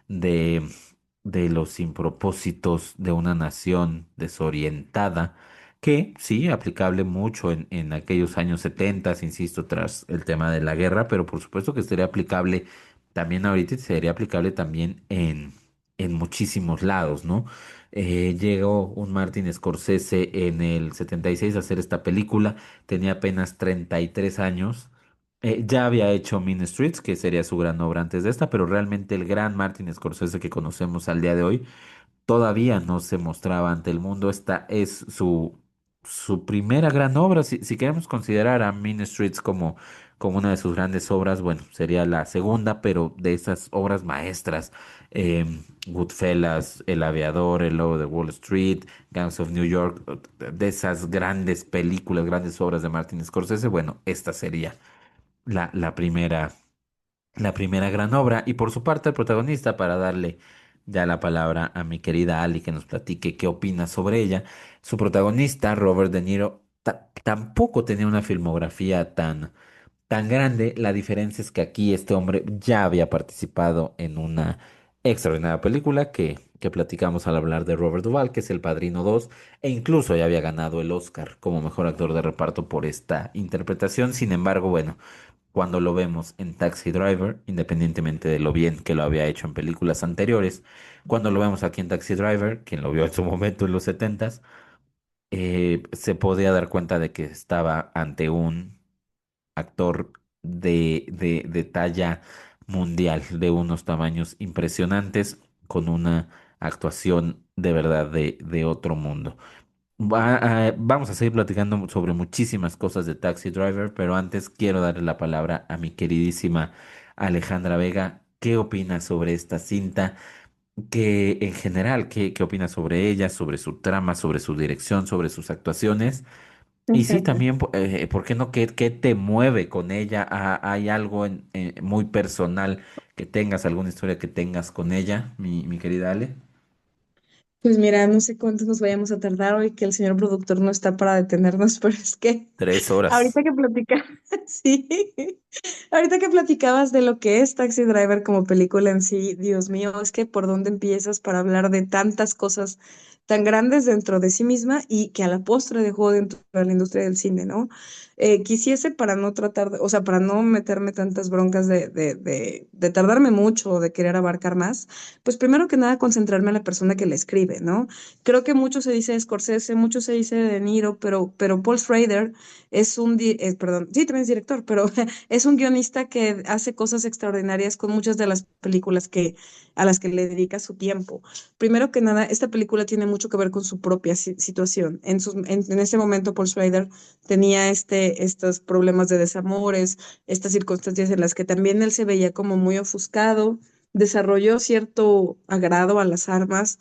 de, de los sin propósitos de una nación desorientada, que sí, aplicable mucho en aquellos años 70, insisto, tras el tema de la guerra, pero por supuesto que sería aplicable también ahorita y sería aplicable también en muchísimos lados, ¿no? Llegó un Martin Scorsese en el 76 a hacer esta película, tenía apenas 33 años. Ya había hecho Mean Streets, que sería su gran obra antes de esta, pero realmente el gran Martin Scorsese que conocemos al día de hoy todavía no se mostraba ante el mundo. Esta es su primera gran obra. Si queremos considerar a Mean Streets como una de sus grandes obras, bueno, sería la segunda, pero de esas obras maestras, Goodfellas, El Aviador, El Lobo de Wall Street, Gangs of New York, de esas grandes películas, grandes obras de Martin Scorsese, bueno, esta sería la, la primera, la primera gran obra. Y por su parte, el protagonista, para darle ya la palabra a mi querida Ali que nos platique qué opina sobre ella, su protagonista, Robert De Niro, tampoco tenía una filmografía tan grande. La diferencia es que aquí este hombre ya había participado en una extraordinaria película que platicamos al hablar de Robert Duvall, que es El Padrino 2, e incluso ya había ganado el Oscar como mejor actor de reparto por esta interpretación. Sin embargo, bueno, cuando lo vemos en Taxi Driver, independientemente de lo bien que lo había hecho en películas anteriores, cuando lo vemos aquí en Taxi Driver, quien lo vio en su momento en los setentas, se podía dar cuenta de que estaba ante un actor de talla mundial, de unos tamaños impresionantes, con una actuación de verdad de otro mundo. Vamos a seguir platicando sobre muchísimas cosas de Taxi Driver, pero antes quiero darle la palabra a mi queridísima Alejandra Vega. ¿Qué opinas sobre esta cinta? En general, ¿qué opinas sobre ella, sobre su trama, sobre su dirección, sobre sus actuaciones? Y sí, también, ¿por qué no? ¿Qué te mueve con ella? ¿Hay algo muy personal que tengas, alguna historia que tengas con ella, mi querida Ale? Pues mira, no sé cuánto nos vayamos a tardar hoy, que el señor productor no está para detenernos, pero es que 3 horas. ahorita que platicabas, sí, ahorita que platicabas de lo que es Taxi Driver como película en sí, Dios mío, es que por dónde empiezas para hablar de tantas cosas tan grandes dentro de sí misma y que a la postre dejó dentro de la industria del cine, ¿no? Quisiese para no tratar, o sea, para no meterme tantas broncas de tardarme mucho o de querer abarcar más, pues primero que nada concentrarme en la persona que la escribe, ¿no? Creo que mucho se dice de Scorsese, mucho se dice de De Niro, pero Paul Schrader perdón, sí, también es director, pero es un guionista que hace cosas extraordinarias con muchas de las películas a las que le dedica su tiempo. Primero que nada, esta película tiene mucho que ver con su propia situación. En ese momento, Paul Schrader tenía estos problemas de desamores, estas circunstancias en las que también él se veía como muy ofuscado, desarrolló cierto agrado a las armas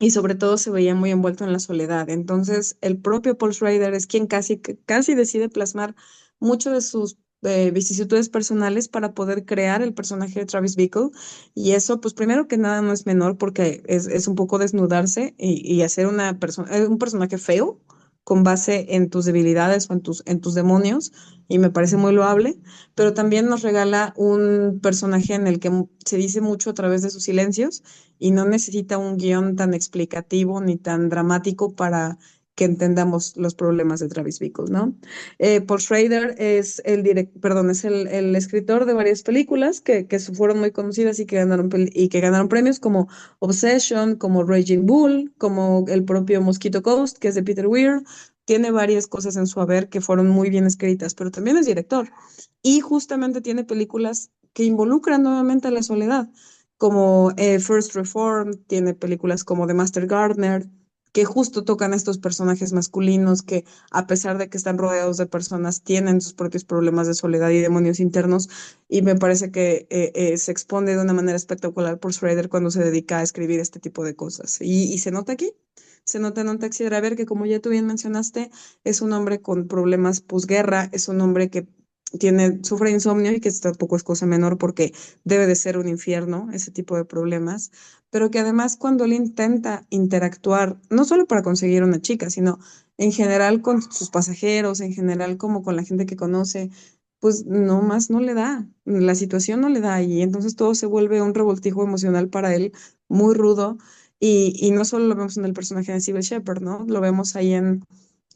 y sobre todo se veía muy envuelto en la soledad. Entonces, el propio Paul Schrader es quien casi decide plasmar mucho de sus vicisitudes personales para poder crear el personaje de Travis Bickle. Y eso, pues primero que nada, no es menor porque es un poco desnudarse y hacer una persona, un personaje feo con base en tus debilidades o en tus demonios, y me parece muy loable, pero también nos regala un personaje en el que se dice mucho a través de sus silencios y no necesita un guión tan explicativo ni tan dramático para que entendamos los problemas de Travis Bickle, ¿no? Paul Schrader es perdón, es el escritor de varias películas que fueron muy conocidas y y que ganaron premios como Obsession, como Raging Bull, como el propio Mosquito Coast, que es de Peter Weir. Tiene varias cosas en su haber que fueron muy bien escritas, pero también es director. Y justamente tiene películas que involucran nuevamente a la soledad como First Reform, tiene películas como The Master Gardener, que justo tocan a estos personajes masculinos que, a pesar de que están rodeados de personas, tienen sus propios problemas de soledad y demonios internos. Y me parece que se expone de una manera espectacular por Schrader cuando se dedica a escribir este tipo de cosas. Y se nota aquí. Se nota en un Taxi Driver que, como ya tú bien mencionaste, es un hombre con problemas posguerra, es un hombre que sufre insomnio y que tampoco es cosa menor porque debe de ser un infierno ese tipo de problemas, pero que además cuando él intenta interactuar, no solo para conseguir una chica, sino en general con sus pasajeros, en general como con la gente que conoce, pues no más no le da, la situación no le da y entonces todo se vuelve un revoltijo emocional para él muy rudo y no solo lo vemos en el personaje de Cybill Shepherd, ¿no? Lo vemos ahí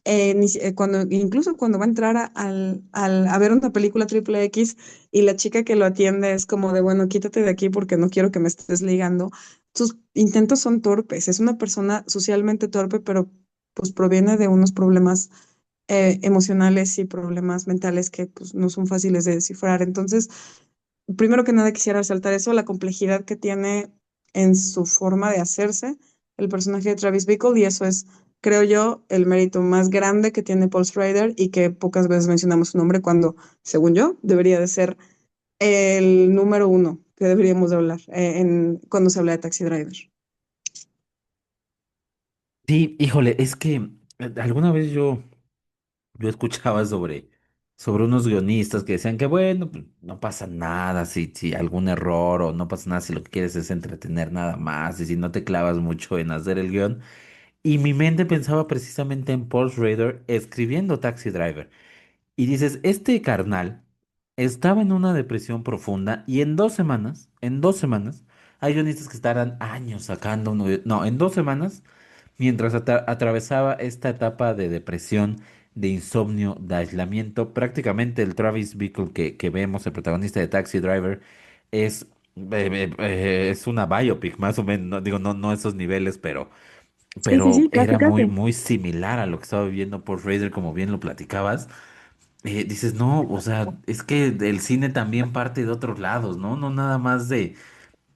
incluso cuando va a entrar a ver una película triple X y la chica que lo atiende es como de, bueno, quítate de aquí porque no quiero que me estés ligando. Sus intentos son torpes, es una persona socialmente torpe, pero pues proviene de unos problemas emocionales y problemas mentales que pues no son fáciles de descifrar. Entonces, primero que nada quisiera resaltar eso, la complejidad que tiene en su forma de hacerse el personaje de Travis Bickle, y eso es, creo yo, el mérito más grande que tiene Paul Schrader y que pocas veces mencionamos su nombre cuando, según yo, debería de ser el número uno que deberíamos de hablar cuando se habla de Taxi Driver. Sí, híjole, es que alguna vez yo escuchaba sobre unos guionistas que decían que bueno, pues, no pasa nada si algún error o no pasa nada si lo que quieres es entretener nada más y si no te clavas mucho en hacer el guión. Y mi mente pensaba precisamente en Paul Schrader escribiendo Taxi Driver. Y dices, este carnal estaba en una depresión profunda y en 2 semanas, hay guionistas que estarán años sacando uno no, en 2 semanas, mientras atravesaba esta etapa de depresión, de insomnio, de aislamiento, prácticamente el Travis Bickle que vemos, el protagonista de Taxi Driver, es, es una biopic, más o menos, no, digo, no esos niveles, Sí, sí, pero sí, casi, era muy, casi. muy similar a lo que estaba viviendo Paul Schrader, como bien lo platicabas. Dices, no, o sea, es que el cine también parte de otros lados, ¿no? No nada más de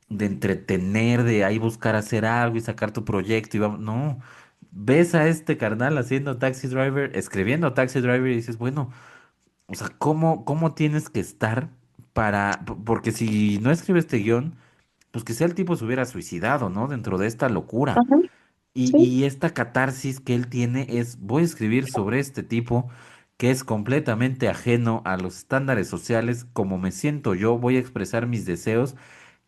entretener, de ahí buscar hacer algo y sacar tu proyecto y vamos, no. Ves a este carnal haciendo Taxi Driver, escribiendo Taxi Driver y dices, bueno, o sea, ¿cómo tienes que estar porque si no escribe este guión, pues que sea el tipo se hubiera suicidado, ¿no? Dentro de esta locura. Ajá, sí. Y esta catarsis que él tiene es, voy a escribir sobre este tipo que es completamente ajeno a los estándares sociales, como me siento yo, voy a expresar mis deseos.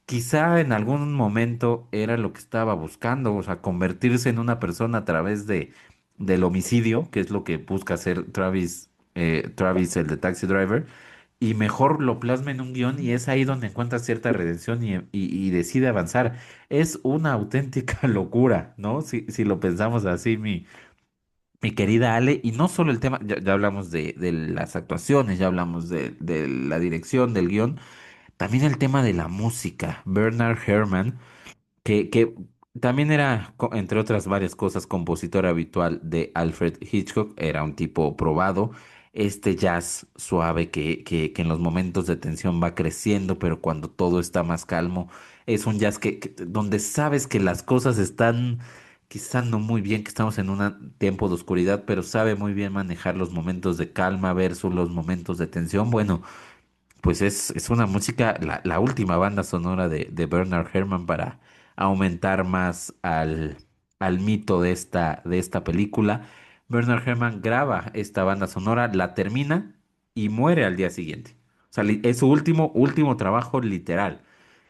Quizá en algún momento era lo que estaba buscando, o sea, convertirse en una persona a través del homicidio, que es lo que busca hacer Travis, el de Taxi Driver, y mejor lo plasma en un guión y es ahí donde encuentra cierta redención y decide avanzar. Es una auténtica locura, ¿no? Si lo pensamos así, mi querida Ale, y no solo el tema, ya hablamos de las actuaciones, ya hablamos de la dirección, del guión, también el tema de la música. Bernard Herrmann que también era, entre otras varias cosas, compositor habitual de Alfred Hitchcock, era un tipo probado, este jazz suave que en los momentos de tensión va creciendo, pero cuando todo está más calmo, es un jazz donde sabes que las cosas están quizá no muy bien, que estamos en un tiempo de oscuridad, pero sabe muy bien manejar los momentos de calma versus los momentos de tensión. Bueno. Pues es una música, la última banda sonora de Bernard Herrmann para aumentar más al mito de esta película. Bernard Herrmann graba esta banda sonora, la termina y muere al día siguiente. O sea, es su último trabajo literal.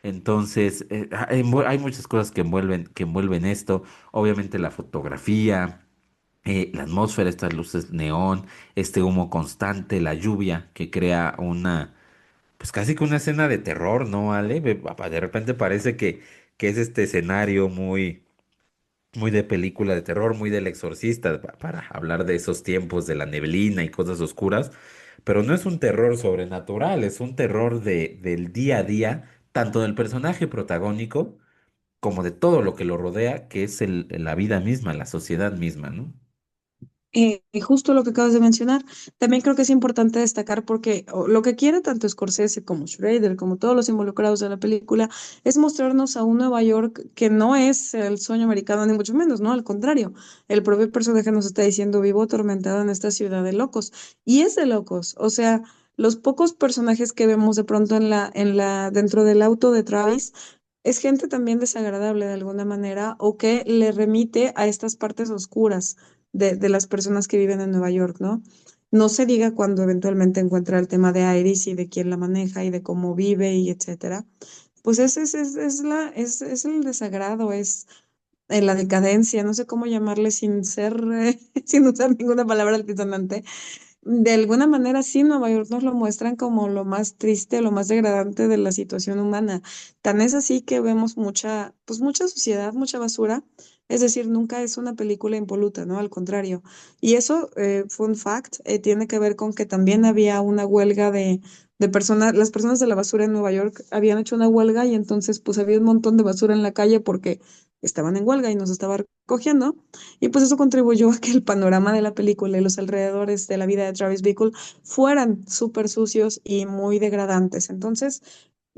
Entonces, hay muchas cosas que envuelven esto. Obviamente la fotografía, la atmósfera, estas luces neón, este humo constante, la lluvia que crea pues casi que una escena de terror, ¿no, Ale? De repente parece que es este escenario muy de película de terror, muy del exorcista, para hablar de esos tiempos de la neblina y cosas oscuras, pero no es un terror sobrenatural, es un terror del día a día, tanto del personaje protagónico como de todo lo que lo rodea, que es la vida misma, la sociedad misma, ¿no? Y justo lo que acabas de mencionar, también creo que es importante destacar porque lo que quiere tanto Scorsese como Schrader, como todos los involucrados de la película, es mostrarnos a un Nueva York que no es el sueño americano, ni mucho menos, ¿no? Al contrario, el propio personaje nos está diciendo vivo atormentado en esta ciudad de locos. Y es de locos, o sea, los pocos personajes que vemos de pronto dentro del auto de Travis, es gente también desagradable de alguna manera o que le remite a estas partes oscuras de las personas que viven en Nueva York, ¿no? No se diga cuando eventualmente encuentra el tema de Iris y de quién la maneja y de cómo vive y etcétera. Pues es el desagrado, es la decadencia, no sé cómo llamarle sin ser, sin usar ninguna palabra altisonante, de alguna manera, sí, Nueva York nos lo muestran como lo más triste, lo más degradante de la situación humana. Tan es así que vemos pues mucha suciedad, mucha basura. Es decir, nunca es una película impoluta, ¿no? Al contrario. Y eso, fun fact, tiene que ver con que también había una huelga de personas, las personas de la basura en Nueva York habían hecho una huelga y entonces pues había un montón de basura en la calle porque estaban en huelga y nos estaba recogiendo. Y pues eso contribuyó a que el panorama de la película y los alrededores de la vida de Travis Bickle fueran súper sucios y muy degradantes. Entonces,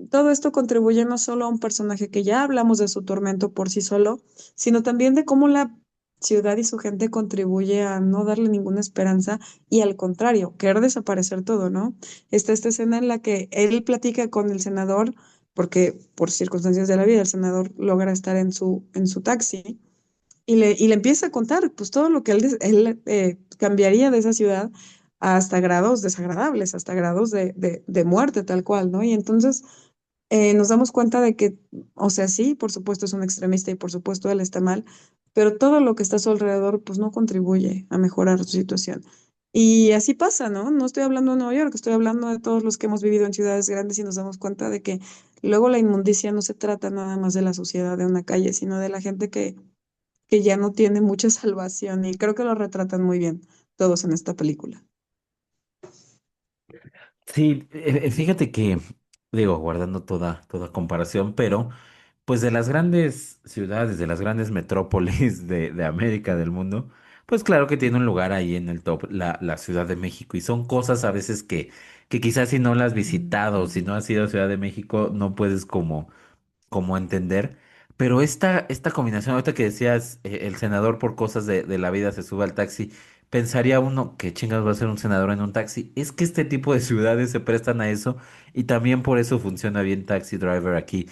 todo esto contribuye no solo a un personaje que ya hablamos de su tormento por sí solo, sino también de cómo la ciudad y su gente contribuye a no darle ninguna esperanza y al contrario, querer desaparecer todo, ¿no? Está esta escena en la que él platica con el senador, porque por circunstancias de la vida el senador logra estar en su taxi y le empieza a contar pues todo lo que él cambiaría de esa ciudad hasta grados desagradables, hasta grados de muerte tal cual, ¿no? Y entonces nos damos cuenta de que, o sea, sí, por supuesto es un extremista y por supuesto él está mal, pero todo lo que está a su alrededor pues no contribuye a mejorar su situación. Y así pasa, ¿no? No estoy hablando de Nueva York, estoy hablando de todos los que hemos vivido en ciudades grandes y nos damos cuenta de que luego la inmundicia no se trata nada más de la suciedad de una calle, sino de la gente que ya no tiene mucha salvación y creo que lo retratan muy bien todos en esta película. Sí, fíjate que, digo, guardando toda comparación, pero pues de las grandes ciudades, de las grandes metrópolis de América, del mundo, pues claro que tiene un lugar ahí en el top la Ciudad de México y son cosas a veces que quizás si no las has visitado, si no has ido a Ciudad de México, no puedes como entender. Pero esta combinación, ahorita que decías, el senador por cosas de la vida se sube al taxi, pensaría uno, ¿qué chingados va a ser un senador en un taxi? Es que este tipo de ciudades se prestan a eso y también por eso funciona bien Taxi Driver aquí,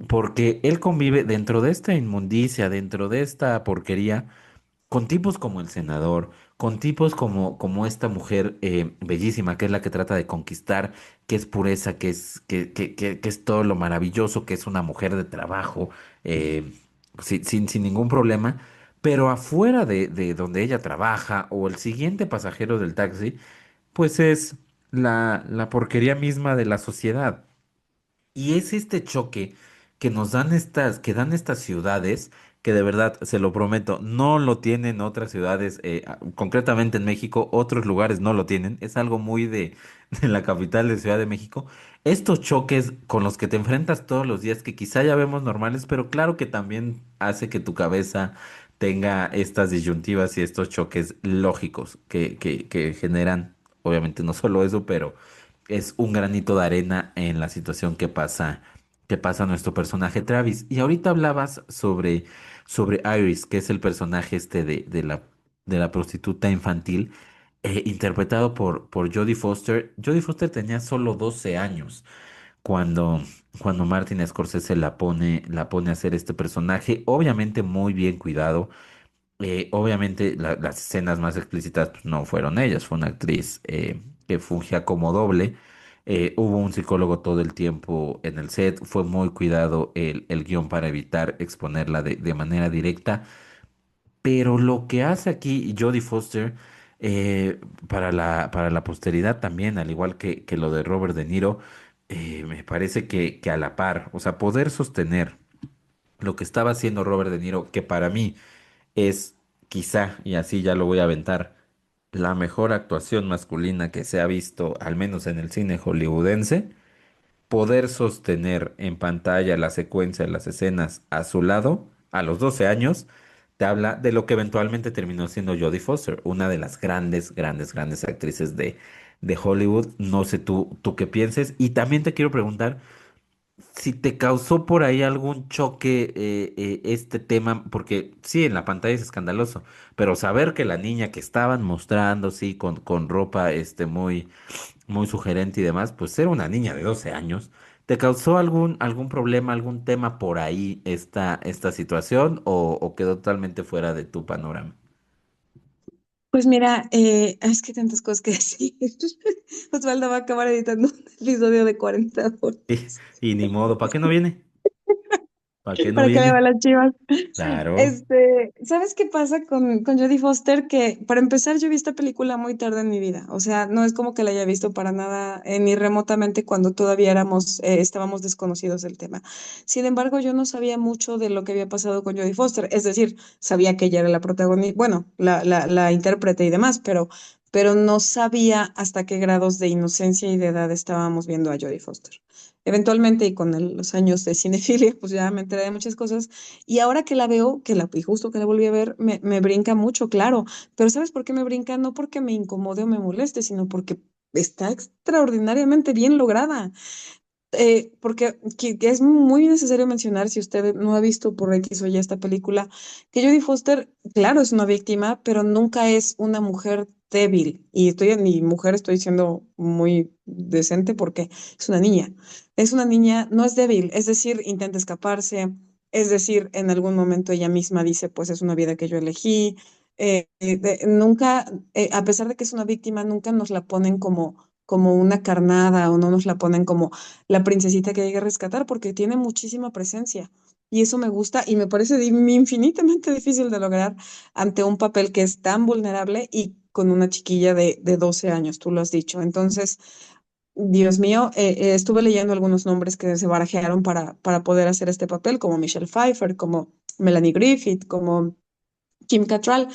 porque él convive dentro de esta inmundicia, dentro de esta porquería con tipos como el senador, con tipos como esta mujer bellísima, que es la que trata de conquistar, que es pureza, que es todo lo maravilloso, que es una mujer de trabajo, eh, sin ningún problema, pero afuera de donde ella trabaja o el siguiente pasajero del taxi, pues es la porquería misma de la sociedad. Y es este choque que dan estas ciudades, que de verdad, se lo prometo, no lo tienen otras ciudades, concretamente en México, otros lugares no lo tienen, es algo muy de la capital de Ciudad de México. Estos choques con los que te enfrentas todos los días, que quizá ya vemos normales, pero claro que también hace que tu cabeza tenga estas disyuntivas y estos choques lógicos que generan, obviamente no solo eso, pero es un granito de arena en la situación que pasa nuestro personaje Travis. Y ahorita hablabas sobre Iris, que es el personaje este de la prostituta infantil, interpretado por Jodie Foster. Jodie Foster tenía solo 12 años cuando, cuando Martin Scorsese la pone a hacer este personaje, obviamente muy bien cuidado. Obviamente las escenas más explícitas pues, no fueron ellas, fue una actriz que fungía como doble. Hubo un psicólogo todo el tiempo en el set, fue muy cuidado el guión para evitar exponerla de manera directa. Pero lo que hace aquí Jodie Foster para la posteridad también, al igual que lo de Robert De Niro, me parece que a la par, o sea, poder sostener lo que estaba haciendo Robert De Niro, que para mí es quizá, y así ya lo voy a aventar, la mejor actuación masculina que se ha visto, al menos en el cine hollywoodense, poder sostener en pantalla la secuencia de las escenas a su lado, a los 12 años, te habla de lo que eventualmente terminó siendo Jodie Foster, una de las grandes, grandes, grandes actrices de Hollywood. No sé tú qué pienses. Y también te quiero preguntar si te causó por ahí algún choque este tema, porque sí, en la pantalla es escandaloso, pero saber que la niña que estaban mostrando, sí, con ropa muy sugerente y demás, pues era una niña de 12 años. ¿Te causó algún problema, algún tema por ahí esta situación o quedó totalmente fuera de tu panorama? Pues mira, es que hay tantas cosas que decir. Osvaldo va a acabar editando un episodio de 40 horas Y ni modo, ¿para qué no viene? ¿Para qué no para que le va viene? las chivas. Claro. ¿Sabes qué pasa con Jodie Foster? Que para empezar, yo vi esta película muy tarde en mi vida. O sea, no es como que la haya visto para nada, ni remotamente cuando todavía estábamos desconocidos del tema. Sin embargo, yo no sabía mucho de lo que había pasado con Jodie Foster. Es decir, sabía que ella era la protagonista, bueno, la intérprete y demás, pero no sabía hasta qué grados de inocencia y de edad estábamos viendo a Jodie Foster. Eventualmente, y con los años de cinefilia, pues ya me enteré de muchas cosas y ahora que la veo, y justo que la volví a ver, me brinca mucho, claro. Pero ¿sabes por qué me brinca? No porque me incomode o me moleste, sino porque está extraordinariamente bien lograda. Porque que es muy necesario mencionar, si usted no ha visto por X o Y esta película, que Jodie Foster, claro, es una víctima, pero nunca es una mujer débil. Y estoy en mi mujer, estoy siendo muy decente porque es una niña. Es una niña, no es débil, es decir, intenta escaparse, es decir, en algún momento ella misma dice, pues es una vida que yo elegí. Nunca, a pesar de que es una víctima, nunca nos la ponen como una carnada o no nos la ponen como la princesita que llega a rescatar porque tiene muchísima presencia. Y eso me gusta y me parece infinitamente difícil de lograr ante un papel que es tan vulnerable y con una chiquilla de 12 años, tú lo has dicho. Entonces, Dios mío, estuve leyendo algunos nombres que se barajearon para poder hacer este papel, como Michelle Pfeiffer, como Melanie Griffith, como Kim Cattrall,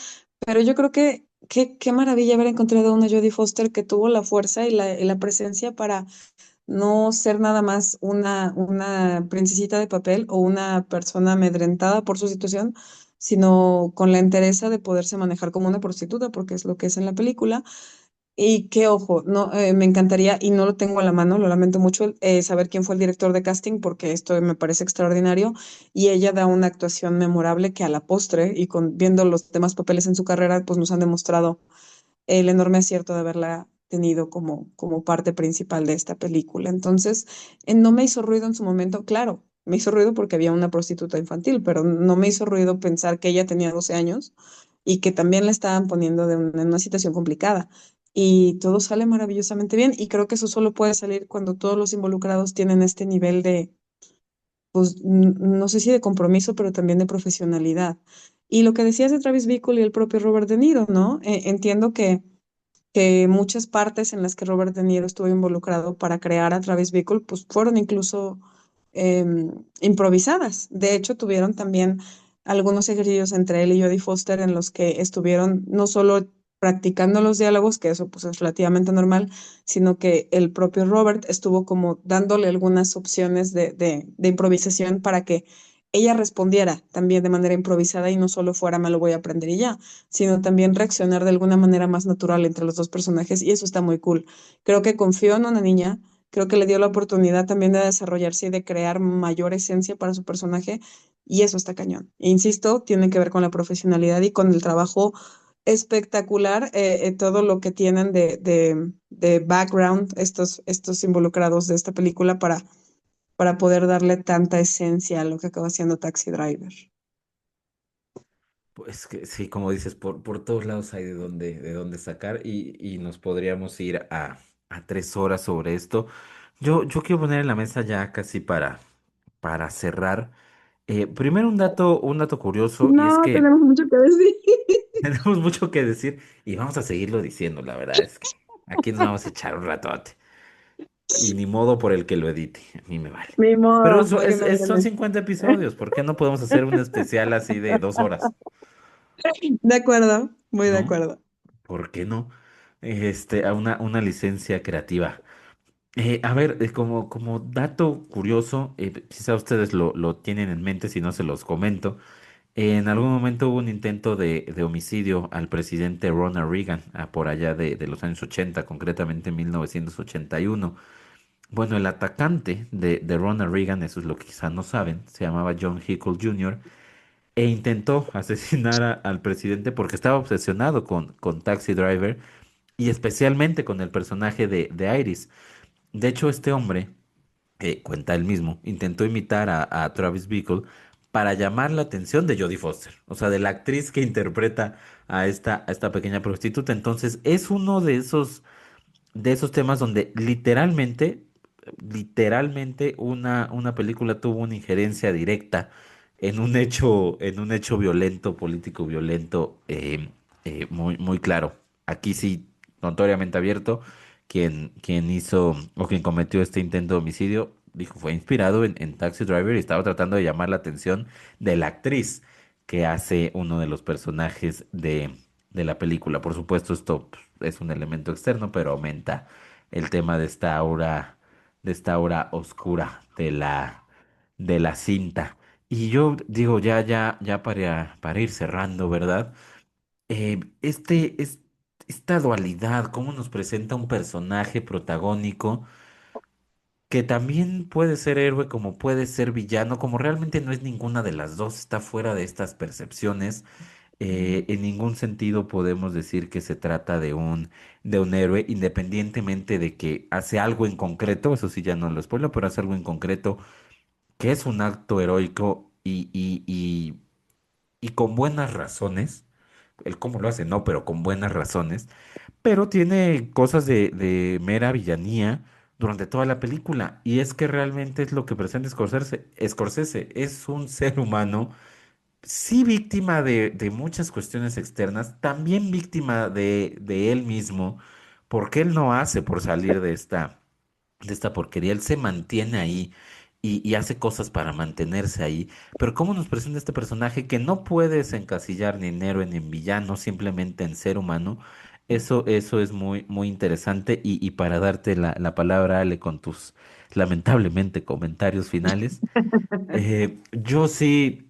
pero yo creo que qué maravilla haber encontrado a una Jodie Foster que tuvo la fuerza y la presencia para no ser nada más una princesita de papel o una persona amedrentada por su situación, sino con la entereza de poderse manejar como una prostituta, porque es lo que es en la película. Y qué ojo, no, me encantaría, y no lo tengo a la mano, lo lamento mucho, saber quién fue el director de casting, porque esto me parece extraordinario, y ella da una actuación memorable que a la postre, y viendo los demás papeles en su carrera, pues nos han demostrado el enorme acierto de haberla tenido como parte principal de esta película. Entonces, no me hizo ruido en su momento, claro, me hizo ruido porque había una prostituta infantil, pero no me hizo ruido pensar que ella tenía 12 años y que también la estaban poniendo en una situación complicada. Y todo sale maravillosamente bien y creo que eso solo puede salir cuando todos los involucrados tienen este nivel de, pues, no sé si de compromiso, pero también de profesionalidad. Y lo que decías de Travis Bickle y el propio Robert De Niro, ¿no? Entiendo que muchas partes en las que Robert De Niro estuvo involucrado para crear a Travis Bickle, pues fueron incluso improvisadas. De hecho, tuvieron también algunos ejercicios entre él y Jodie Foster en los que estuvieron no solo practicando los diálogos, que eso pues es relativamente normal, sino que el propio Robert estuvo como dándole algunas opciones de improvisación para que ella respondiera también de manera improvisada y no solo fuera me lo voy a aprender y ya, sino también reaccionar de alguna manera más natural entre los dos personajes y eso está muy cool. Creo que confió en una niña, creo que le dio la oportunidad también de desarrollarse y de crear mayor esencia para su personaje y eso está cañón. E insisto, tiene que ver con la profesionalidad y con el trabajo espectacular todo lo que tienen de background estos involucrados de esta película para poder darle tanta esencia a lo que acaba siendo Taxi Driver. Pues que sí, como dices, por todos lados hay de dónde sacar y nos podríamos ir a 3 horas sobre esto. Yo quiero poner en la mesa ya casi para cerrar. Primero un dato curioso y es No, que tenemos mucho que decir. tenemos mucho que decir y vamos a seguirlo diciendo, la verdad es que aquí nos vamos a echar un ratote y ni modo por el que lo edite, a mí me vale. Ni Pero modo, eso para que no digan son eso. 50 episodios, ¿por qué no podemos hacer un especial así de 2 horas? De acuerdo, muy de ¿No? acuerdo. ¿Por qué no? A una licencia creativa. A ver, como dato curioso, quizá ustedes lo tienen en mente, si no se los comento. En algún momento hubo un intento de homicidio al presidente Ronald Reagan, por allá de los años 80, concretamente en 1981. Bueno, el atacante de Ronald Reagan, eso es lo que quizá no saben, se llamaba John Hickel Jr. e intentó asesinar al presidente porque estaba obsesionado con Taxi Driver y especialmente con el personaje de Iris. De hecho, este hombre, cuenta él mismo, intentó imitar a Travis Bickle para llamar la atención de Jodie Foster, o sea, de la actriz que interpreta a esta pequeña prostituta. Entonces, es uno de esos temas donde literalmente una película tuvo una injerencia directa en un hecho violento, político violento, muy, muy claro. Aquí sí, notoriamente abierto, quien hizo o quien cometió este intento de homicidio, dijo, fue inspirado en Taxi Driver y estaba tratando de llamar la atención de la actriz que hace uno de los personajes de la película. Por supuesto, esto pues, es un elemento externo, pero aumenta el tema de esta hora oscura de la cinta. Y yo digo, ya para ir cerrando, ¿verdad? Esta dualidad, cómo nos presenta un personaje protagónico que también puede ser héroe, como puede ser villano, como realmente no es ninguna de las dos, está fuera de estas percepciones. En ningún sentido podemos decir que se trata de un héroe, independientemente de que hace algo en concreto, eso sí ya no lo spoilo, pero hace algo en concreto que es un acto heroico y con buenas razones. El cómo lo hace, no, pero con buenas razones. Pero tiene cosas de mera villanía durante toda la película. Y es que realmente es lo que presenta Scorsese. Scorsese es un ser humano, sí víctima de muchas cuestiones externas, también víctima de él mismo, porque él no hace por salir de esta porquería, él se mantiene ahí y hace cosas para mantenerse ahí. Pero ¿cómo nos presenta este personaje que no puedes encasillar ni en héroe ni en villano, simplemente en ser humano? Eso es muy, muy interesante y para darte la palabra, Ale, con tus lamentablemente comentarios finales. Yo sí,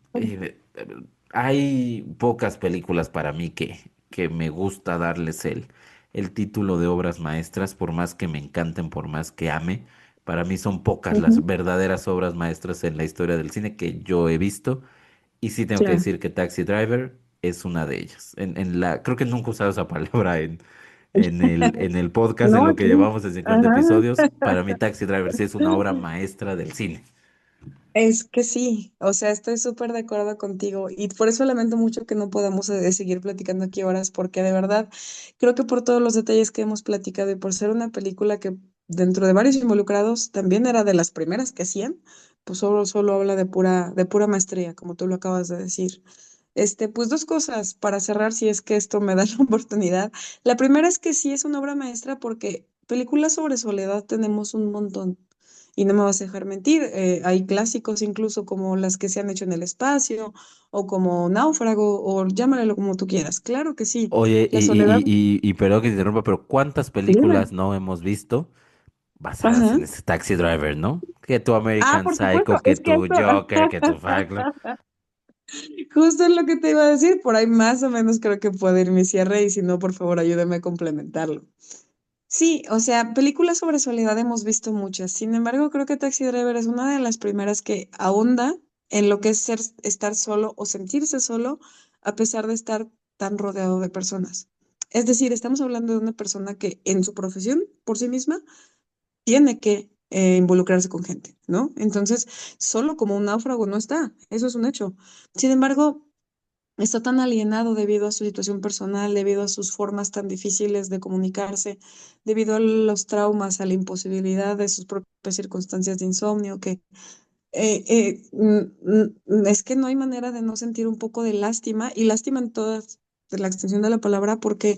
hay pocas películas para mí que me gusta darles el título de obras maestras, por más que me encanten, por más que ame. Para mí son pocas las Ujú. verdaderas obras maestras en la historia del cine que yo he visto. Y sí tengo que Claro. decir que Taxi Driver es una de ellas. Creo que nunca he usado esa palabra en el podcast, en No, lo que aquí. llevamos de 50 Ajá. episodios. Para mí Taxi Driver sí es una obra maestra del cine. Es que sí, o sea, estoy súper de acuerdo contigo y por eso lamento mucho que no podamos seguir platicando aquí horas, porque de verdad creo que por todos los detalles que hemos platicado y por ser una película que dentro de varios involucrados también era de las primeras que hacían, pues solo habla de pura maestría, como tú lo acabas de decir. Pues dos cosas para cerrar, si es que esto me da la oportunidad. La primera es que sí es una obra maestra porque películas sobre soledad tenemos un montón. Y no me vas a dejar mentir, hay clásicos incluso como las que se han hecho en el espacio o como Náufrago o llámalo como tú quieras. Claro que sí, Oye, y, la soledad, y, y, y perdón que te interrumpa, pero ¿cuántas dime. películas no hemos visto basadas Ajá. en ese Taxi Driver, ¿no? Que tu Ah, American por supuesto, Psycho, que es que tu esto, Joker, que tu Fight Club. justo es lo que te iba a decir, por ahí más o menos creo que puede ir mi cierre y si no, por favor, ayúdame a complementarlo. Sí, o sea, películas sobre soledad hemos visto muchas. Sin embargo, creo que Taxi Driver es una de las primeras que ahonda en lo que es estar solo o sentirse solo a pesar de estar tan rodeado de personas. Es decir, estamos hablando de una persona que en su profesión, por sí misma, tiene que involucrarse con gente, ¿no? Entonces, solo como un náufrago no está, eso es un hecho. Sin embargo, está tan alienado debido a su situación personal, debido a sus formas tan difíciles de comunicarse, debido a los traumas, a la imposibilidad de sus propias circunstancias de insomnio, que es que no hay manera de no sentir un poco de lástima, y lástima en toda la extensión de la palabra, porque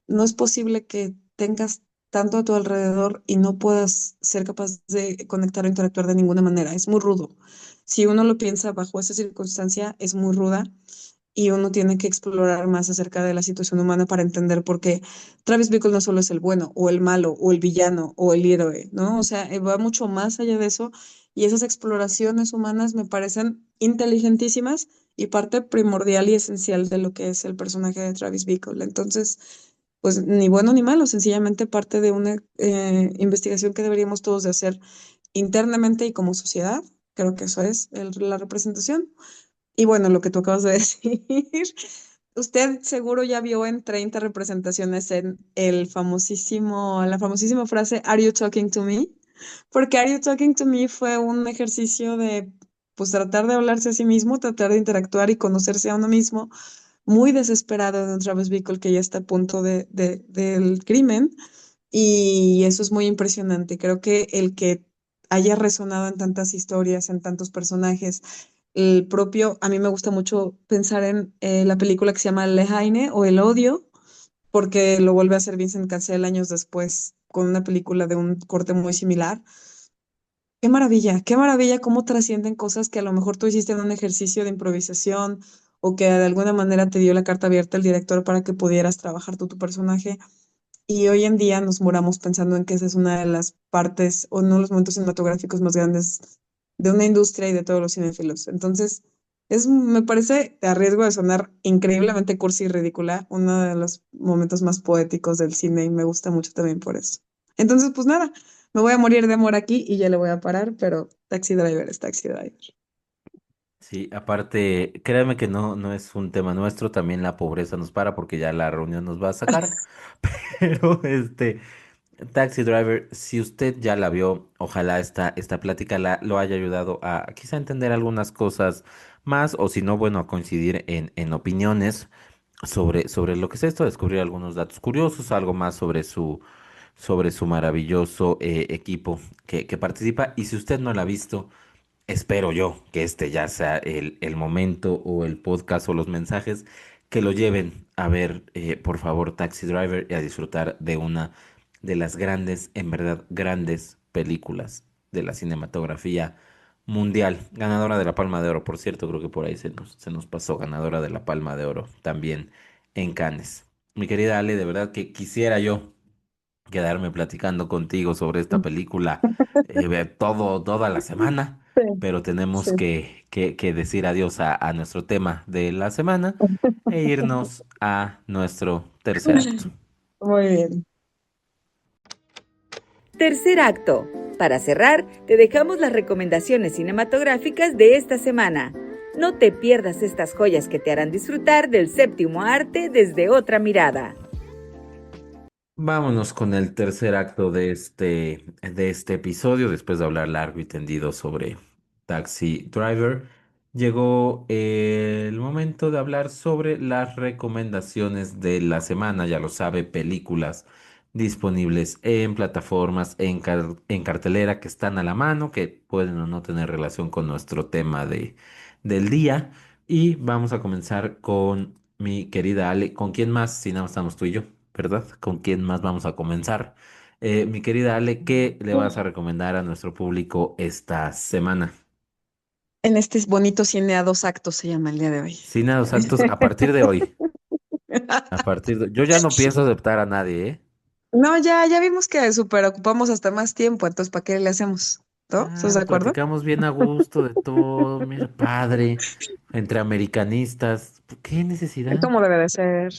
no es posible que tengas tanto a tu alrededor y no puedas ser capaz de conectar o interactuar de ninguna manera. Es muy rudo. Si uno lo piensa bajo esa circunstancia, es muy ruda y uno tiene que explorar más acerca de la situación humana para entender por qué Travis Bickle no solo es el bueno o el malo o el villano o el héroe, ¿no? O sea, va mucho más allá de eso, y esas exploraciones humanas me parecen inteligentísimas y parte primordial y esencial de lo que es el personaje de Travis Bickle. Entonces, pues ni bueno ni malo, sencillamente parte de una investigación que deberíamos todos de hacer internamente y como sociedad. Creo que eso es la representación. Y bueno, lo que tú acabas de decir, usted seguro ya vio en 30 representaciones en la famosísima frase, ¿Are you talking to me? Porque ¿Are you talking to me? Fue un ejercicio de, pues, tratar de hablarse a sí mismo, tratar de interactuar y conocerse a uno mismo, muy desesperado de un Travis Bickle que ya está a punto del crimen. Y eso es muy impresionante. Creo que el que haya resonado en tantas historias, en tantos personajes, el propio, a mí me gusta mucho pensar en la película que se llama Le Haine o El Odio, porque lo vuelve a hacer Vincent Cassel años después con una película de un corte muy similar. Qué maravilla cómo trascienden cosas que a lo mejor tú hiciste en un ejercicio de improvisación o que de alguna manera te dio la carta abierta el director para que pudieras trabajar tú tu personaje. Y hoy en día nos moramos pensando en que esa es una de las partes o uno de los momentos cinematográficos más grandes de una industria y de todos los cinéfilos. Entonces, me parece, a riesgo de sonar increíblemente cursi y ridícula, uno de los momentos más poéticos del cine, y me gusta mucho también por eso. Entonces, pues nada, me voy a morir de amor aquí y ya le voy a parar, pero Taxi Driver es Taxi Driver. Sí, aparte, créeme que no es un tema nuestro, también la pobreza nos para porque ya la reunión nos va a sacar. Pero Taxi Driver, si usted ya la vio, ojalá esta plática lo haya ayudado a quizá entender algunas cosas más, o si no, bueno, a coincidir en opiniones sobre lo que es esto, descubrir algunos datos curiosos, algo más sobre su maravilloso equipo que participa. Y si usted no la ha visto, espero yo que este ya sea el momento o el podcast o los mensajes que lo lleven a ver, por favor, Taxi Driver, y a disfrutar de una de las grandes, en verdad, grandes películas de la cinematografía mundial. Ganadora de la Palma de Oro, por cierto, creo que por ahí se nos pasó, ganadora de la Palma de Oro también en Cannes. Mi querida Ale, de verdad que quisiera yo quedarme platicando contigo sobre esta película toda la semana, Sí, pero sí. tenemos que decir adiós a nuestro tema de la semana e irnos a nuestro tercer acto. Muy bien. Tercer acto. Para cerrar, te dejamos las recomendaciones cinematográficas de esta semana. No te pierdas estas joyas que te harán disfrutar del séptimo arte desde otra mirada. Vámonos con el tercer acto de este episodio. Después de hablar largo y tendido sobre Taxi Driver, llegó el momento de hablar sobre las recomendaciones de la semana. Ya lo sabe, películas disponibles en plataformas, en cartelera, que están a la mano, que pueden o no tener relación con nuestro tema del día. Y vamos a comenzar con mi querida Ale. ¿Con quién más? Si no, estamos tú y yo, ¿verdad? ¿Con quién más vamos a comenzar? Mi querida Ale, ¿qué le vas a recomendar a nuestro público esta semana? En este bonito cine a dos actos se llama el día de hoy. Cine a dos actos a partir de hoy. Yo ya no pienso aceptar a nadie, ¿eh? No, ya vimos que super ocupamos hasta más tiempo, entonces ¿para qué le hacemos? ¿No? ¿Estás de Claro, acuerdo? platicamos bien a gusto de todo, mira, padre, entre americanistas. ¿Qué necesidad? ¿Cómo debe de ser?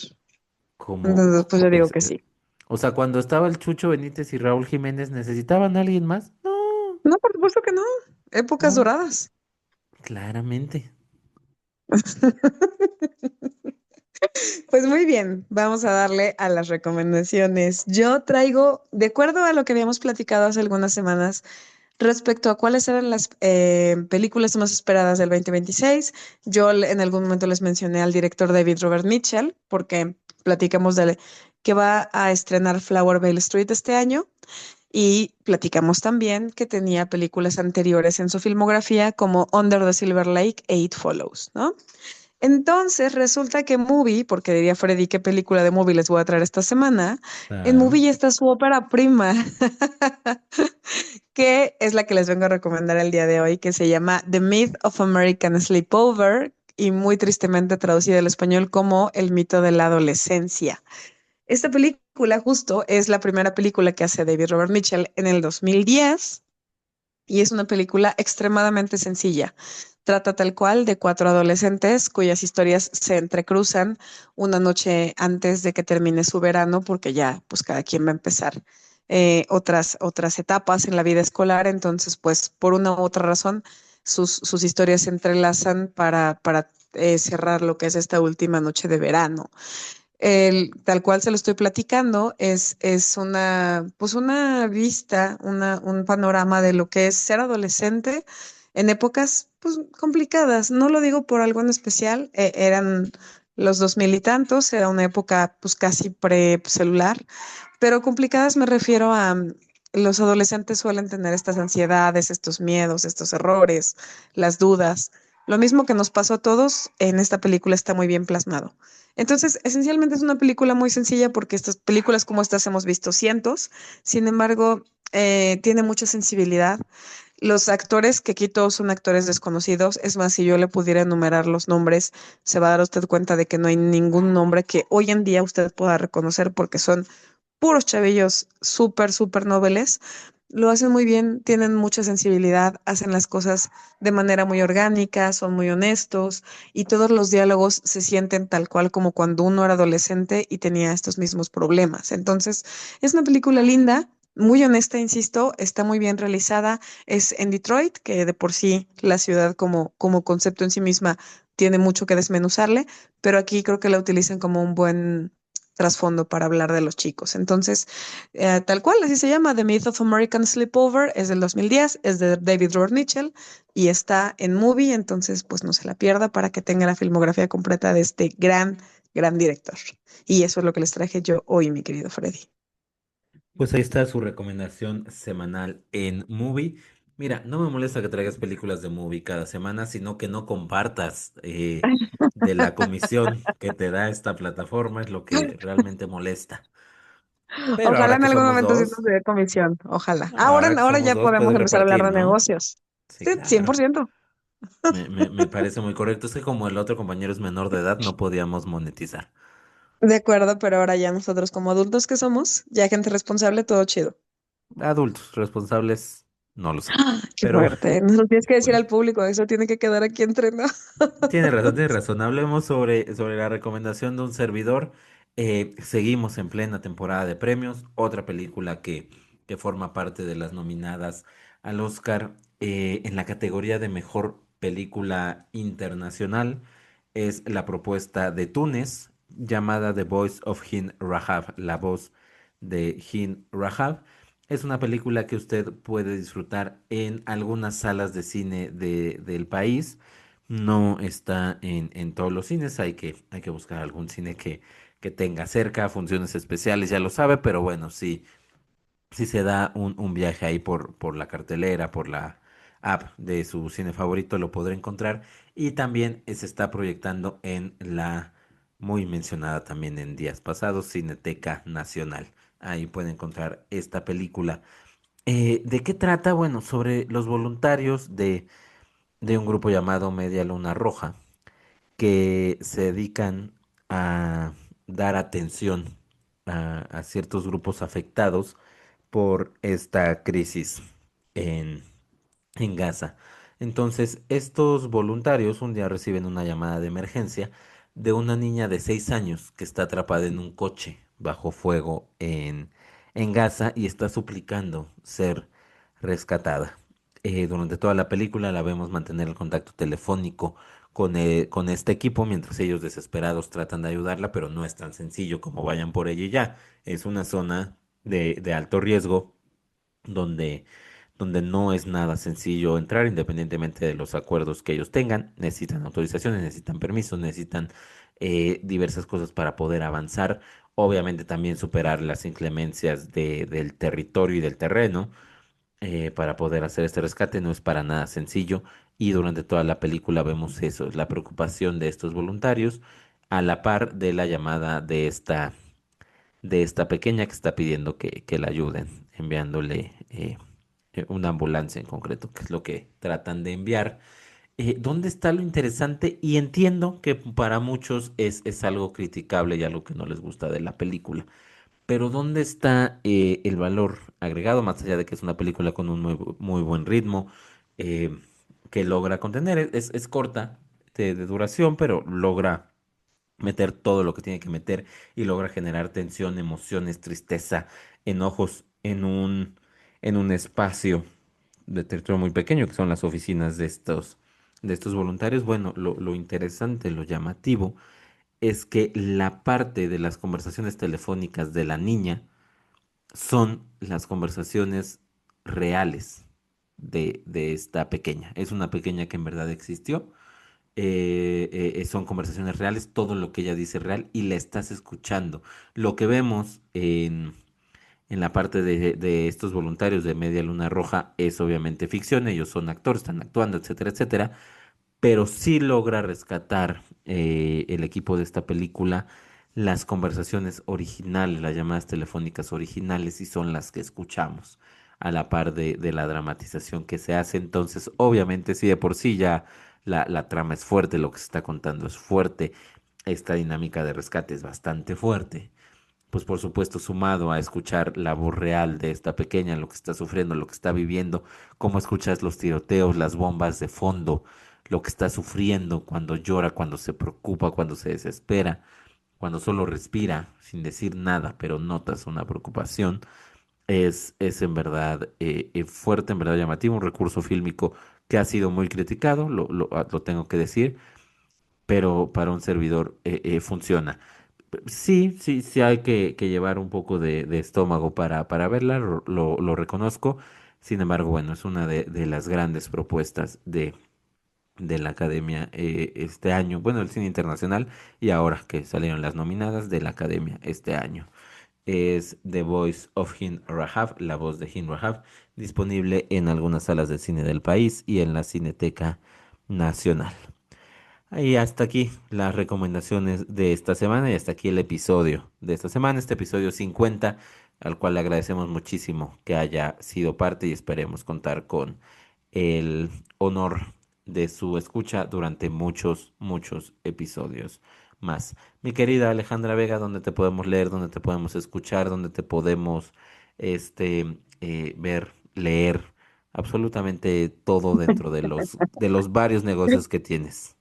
Como, Entonces, pues yo digo que sí. o sea, cuando estaba el Chucho Benítez y Raúl Jiménez, ¿necesitaban a alguien más? No, No, por supuesto que no. Épocas no, doradas. claramente. Pues muy bien, vamos a darle a las recomendaciones. Yo traigo, de acuerdo a lo que habíamos platicado hace algunas semanas, respecto a cuáles eran las películas más esperadas del 2026, en algún momento les mencioné al director David Robert Mitchell, porque platicamos de que va a estrenar Flower Vale Street este año y platicamos también que tenía películas anteriores en su filmografía como Under the Silver Lake e It Follows, ¿no? Entonces resulta que Movie, porque diría Freddy qué película de Movie les voy a traer esta semana, en Claro. Movie ya está su ópera prima, que es la que les vengo a recomendar el día de hoy, que se llama The Myth of American Sleepover y muy tristemente traducida al español como El mito de la adolescencia. Esta película justo es la primera película que hace David Robert Mitchell en el 2010 y es una película extremadamente sencilla. Trata tal cual de cuatro adolescentes cuyas historias se entrecruzan una noche antes de que termine su verano, porque ya pues cada quien va a empezar otras etapas en la vida escolar. Entonces, pues por una u otra razón, sus historias se entrelazan para cerrar lo que es esta última noche de verano. Tal cual se lo estoy platicando, es pues una vista, un panorama de lo que es ser adolescente en épocas pues, complicadas. No lo digo por algo en especial, eran los 2000 y tantos, era una época pues casi pre-celular, pero complicadas me refiero a los adolescentes suelen tener estas ansiedades, estos miedos, estos errores, las dudas. Lo mismo que nos pasó a todos en esta película está muy bien plasmado. Entonces, esencialmente es una película muy sencilla porque estas películas como estas hemos visto cientos, sin embargo, tiene mucha sensibilidad. Los actores, que aquí todos son actores desconocidos, es más, si yo le pudiera enumerar los nombres, se va a dar usted cuenta de que no hay ningún nombre que hoy en día usted pueda reconocer porque son puros chavillos súper, súper nobles. Lo hacen muy bien, tienen mucha sensibilidad, hacen las cosas de manera muy orgánica, son muy honestos y todos los diálogos se sienten tal cual como cuando uno era adolescente y tenía estos mismos problemas. Entonces, es una película linda, muy honesta, insisto, está muy bien realizada. Es en Detroit, que de por sí la ciudad como concepto en sí misma tiene mucho que desmenuzarle, pero aquí creo que la utilizan como un buen trasfondo para hablar de los chicos. Entonces, tal cual, así se llama, The Myth of American Sleepover, es del 2010, es de David Robert Mitchell y está en Movie, entonces pues no se la pierda para que tenga la filmografía completa de este gran director. Y eso es lo que les traje yo hoy, mi querido Freddy. Pues ahí está su recomendación semanal en Movie. Mira, no me molesta que traigas películas de Movie cada semana, sino que no compartas de la comisión que te da esta plataforma, es lo que realmente molesta. Pero Ojalá ahora en que algún somos momento sí nos dos, dé comisión, ojalá. no, Ahora ya podemos puedes empezar a hablar repartir, de ¿no? negocios. Sí, Sí, cien por claro. ciento. Me parece muy correcto. Es que como el otro compañero es menor de edad, no podíamos monetizar. De acuerdo, pero ahora ya nosotros como adultos que somos, ya gente responsable, todo chido. Adultos responsables, no lo sé. Qué Pero fuerte. No lo tienes que decir bueno. al público, eso tiene que quedar aquí entre nos. Tiene razón, tiene razón. Hablemos sobre la recomendación de un servidor. Seguimos en plena temporada de premios. Otra película que forma parte de las nominadas al Oscar en la categoría de mejor película internacional es la propuesta de Túnez llamada The Voice of Hin Rahab, la voz de Hin Rahab. Es una película que usted puede disfrutar en algunas salas de cine del país. No está en todos los cines, hay que buscar algún cine que tenga cerca, funciones especiales, ya lo sabe, pero bueno, sí, sí se da un viaje ahí por la cartelera, por la app de su cine favorito, lo podrá encontrar. Y también se está proyectando en la muy mencionada también en días pasados, Cineteca Nacional. Ahí puede encontrar esta película. ¿De qué trata? Bueno, sobre los voluntarios de un grupo llamado Media Luna Roja que se dedican a dar atención a ciertos grupos afectados por esta crisis en, en Gaza. Entonces, estos voluntarios un día reciben una llamada de emergencia de una niña de 6 años que está atrapada en un coche bajo fuego en Gaza y está suplicando ser rescatada. Durante toda la película la vemos mantener el contacto telefónico con este equipo, mientras ellos desesperados tratan de ayudarla, pero no es tan sencillo como vayan por ella y ya. Es una zona de alto riesgo donde, donde no es nada sencillo entrar, independientemente de los acuerdos que ellos tengan. Necesitan autorizaciones, necesitan permisos, necesitan diversas cosas para poder avanzar. Obviamente también superar las inclemencias del territorio y del terreno para poder hacer este rescate no es para nada sencillo. Y durante toda la película vemos eso, la preocupación de estos voluntarios a la par de la llamada de esta pequeña que está pidiendo que la ayuden, enviándole una ambulancia en concreto, que es lo que tratan de enviar. ¿Dónde está lo interesante? Y entiendo que para muchos es algo criticable y algo que no les gusta de la película. Pero ¿dónde está el valor agregado, más allá de que es una película con un muy buen ritmo, eh, que logra contener? Es corta de duración, pero logra meter todo lo que tiene que meter y logra generar tensión, emociones, tristeza, enojos en un espacio de territorio muy pequeño, que son las oficinas de estos voluntarios. Bueno, lo interesante, lo llamativo, es que la parte de las conversaciones telefónicas de la niña son las conversaciones reales de esta pequeña. Es una pequeña que en verdad existió, son conversaciones reales, todo lo que ella dice es real y la estás escuchando. Lo que vemos en la parte de estos voluntarios de Media Luna Roja es obviamente ficción, ellos son actores, están actuando, etcétera, etcétera, pero sí logra rescatar el equipo de esta película las conversaciones originales, las llamadas telefónicas originales y son las que escuchamos a la par de la dramatización que se hace. Entonces, obviamente, si de por sí ya la trama es fuerte, lo que se está contando es fuerte, esta dinámica de rescate es bastante fuerte. Pues por supuesto, sumado a escuchar la voz real de esta pequeña, lo que está sufriendo, lo que está viviendo, cómo escuchas los tiroteos, las bombas de fondo, lo que está sufriendo cuando llora, cuando se preocupa, cuando se desespera, cuando solo respira sin decir nada, pero notas una preocupación, es en verdad fuerte, en verdad llamativo, un recurso fílmico que ha sido muy criticado, lo tengo que decir, pero para un servidor funciona. Sí, sí, sí hay que llevar un poco de estómago para verla, lo reconozco. Sin embargo, bueno, es una de las grandes propuestas de la Academia este año, bueno, el cine internacional, y ahora que salieron las nominadas de la Academia este año. Es The Voice of Hin Rahab, la voz de Hin Rahab, disponible en algunas salas de cine del país y en la Cineteca Nacional. Y hasta aquí las recomendaciones de esta semana y hasta aquí el episodio de esta semana, este episodio 50, al cual le agradecemos muchísimo que haya sido parte y esperemos contar con el honor de su escucha durante muchos episodios más. Mi querida Alejandra Vega, ¿dónde te podemos leer, dónde te podemos escuchar, dónde te podemos ver, leer, absolutamente todo dentro de los varios negocios que tienes?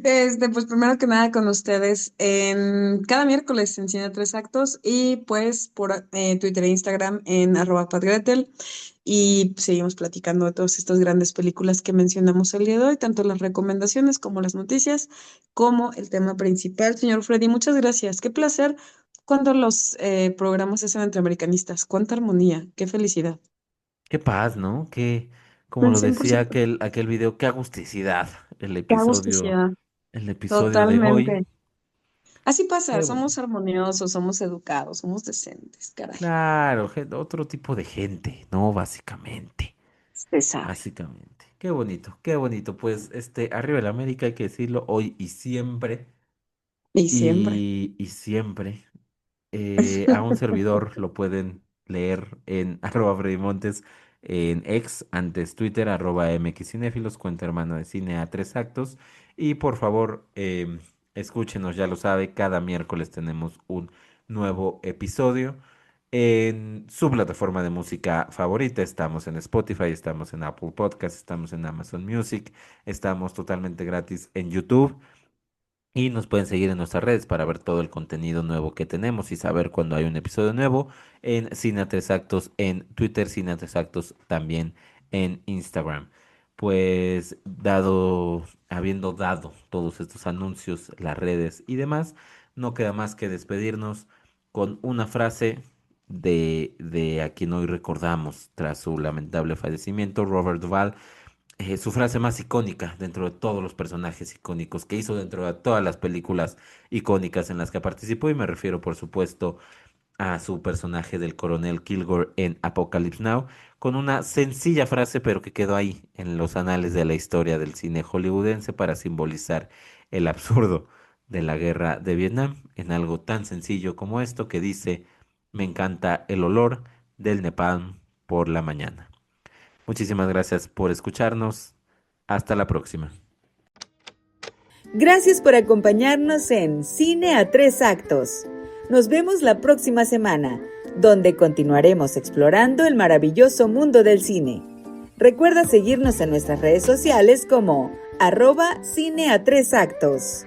Pues primero que nada con ustedes en cada miércoles en Cine Tres Actos y pues por Twitter e Instagram en @patgretel y seguimos platicando de todas estas grandes películas que mencionamos el día de hoy, tanto las recomendaciones como las noticias, como el tema principal. Señor Freddy, muchas gracias. Qué placer cuando los programas se hacen entre americanistas. Cuánta armonía, qué felicidad. Qué paz, ¿no? Como Al lo decía 100%. aquel video, qué agusticidad Qué agusticidad. el episodio de hoy. Totalmente. Así pasa, Qué somos bonito. armoniosos, somos educados, somos decentes, caray. Claro, otro tipo de gente, ¿no? Básicamente, Se sabe. básicamente. Qué bonito, qué bonito. Pues, arriba el América, hay que decirlo, hoy y siempre, Y siempre. y siempre. A un servidor lo pueden leer en @FreddyMontes en ex, antes Twitter, @MXCinéfilos, cuenta hermana de cine a tres actos. Y por favor, escúchenos, ya lo sabe, cada miércoles tenemos un nuevo episodio en su plataforma de música favorita. Estamos en Spotify, estamos en Apple Podcast, estamos en Amazon Music, estamos totalmente gratis en YouTube. Y nos pueden seguir en nuestras redes para ver todo el contenido nuevo que tenemos y saber cuando hay un episodio nuevo en Cine a Tres Actos en Twitter, Cine a Tres Actos también en Instagram. pues habiendo dado todos estos anuncios, las redes y demás, no queda más que despedirnos con una frase de a quien hoy recordamos tras su lamentable fallecimiento, Robert Duvall. Su frase más icónica dentro de todos los personajes icónicos que hizo dentro de todas las películas icónicas en las que participó, y me refiero por supuesto a su personaje del coronel Kilgore en Apocalypse Now, con una sencilla frase pero que quedó ahí en los anales de la historia del cine hollywoodense para simbolizar el absurdo de la guerra de Vietnam en algo tan sencillo como esto que dice: me encanta el olor del napalm por la mañana. Muchísimas gracias por escucharnos. Hasta la próxima. Gracias por acompañarnos en Cine a Tres Actos. Nos vemos la próxima semana, donde continuaremos explorando el maravilloso mundo del cine. Recuerda seguirnos en nuestras redes sociales como @cineatresactos.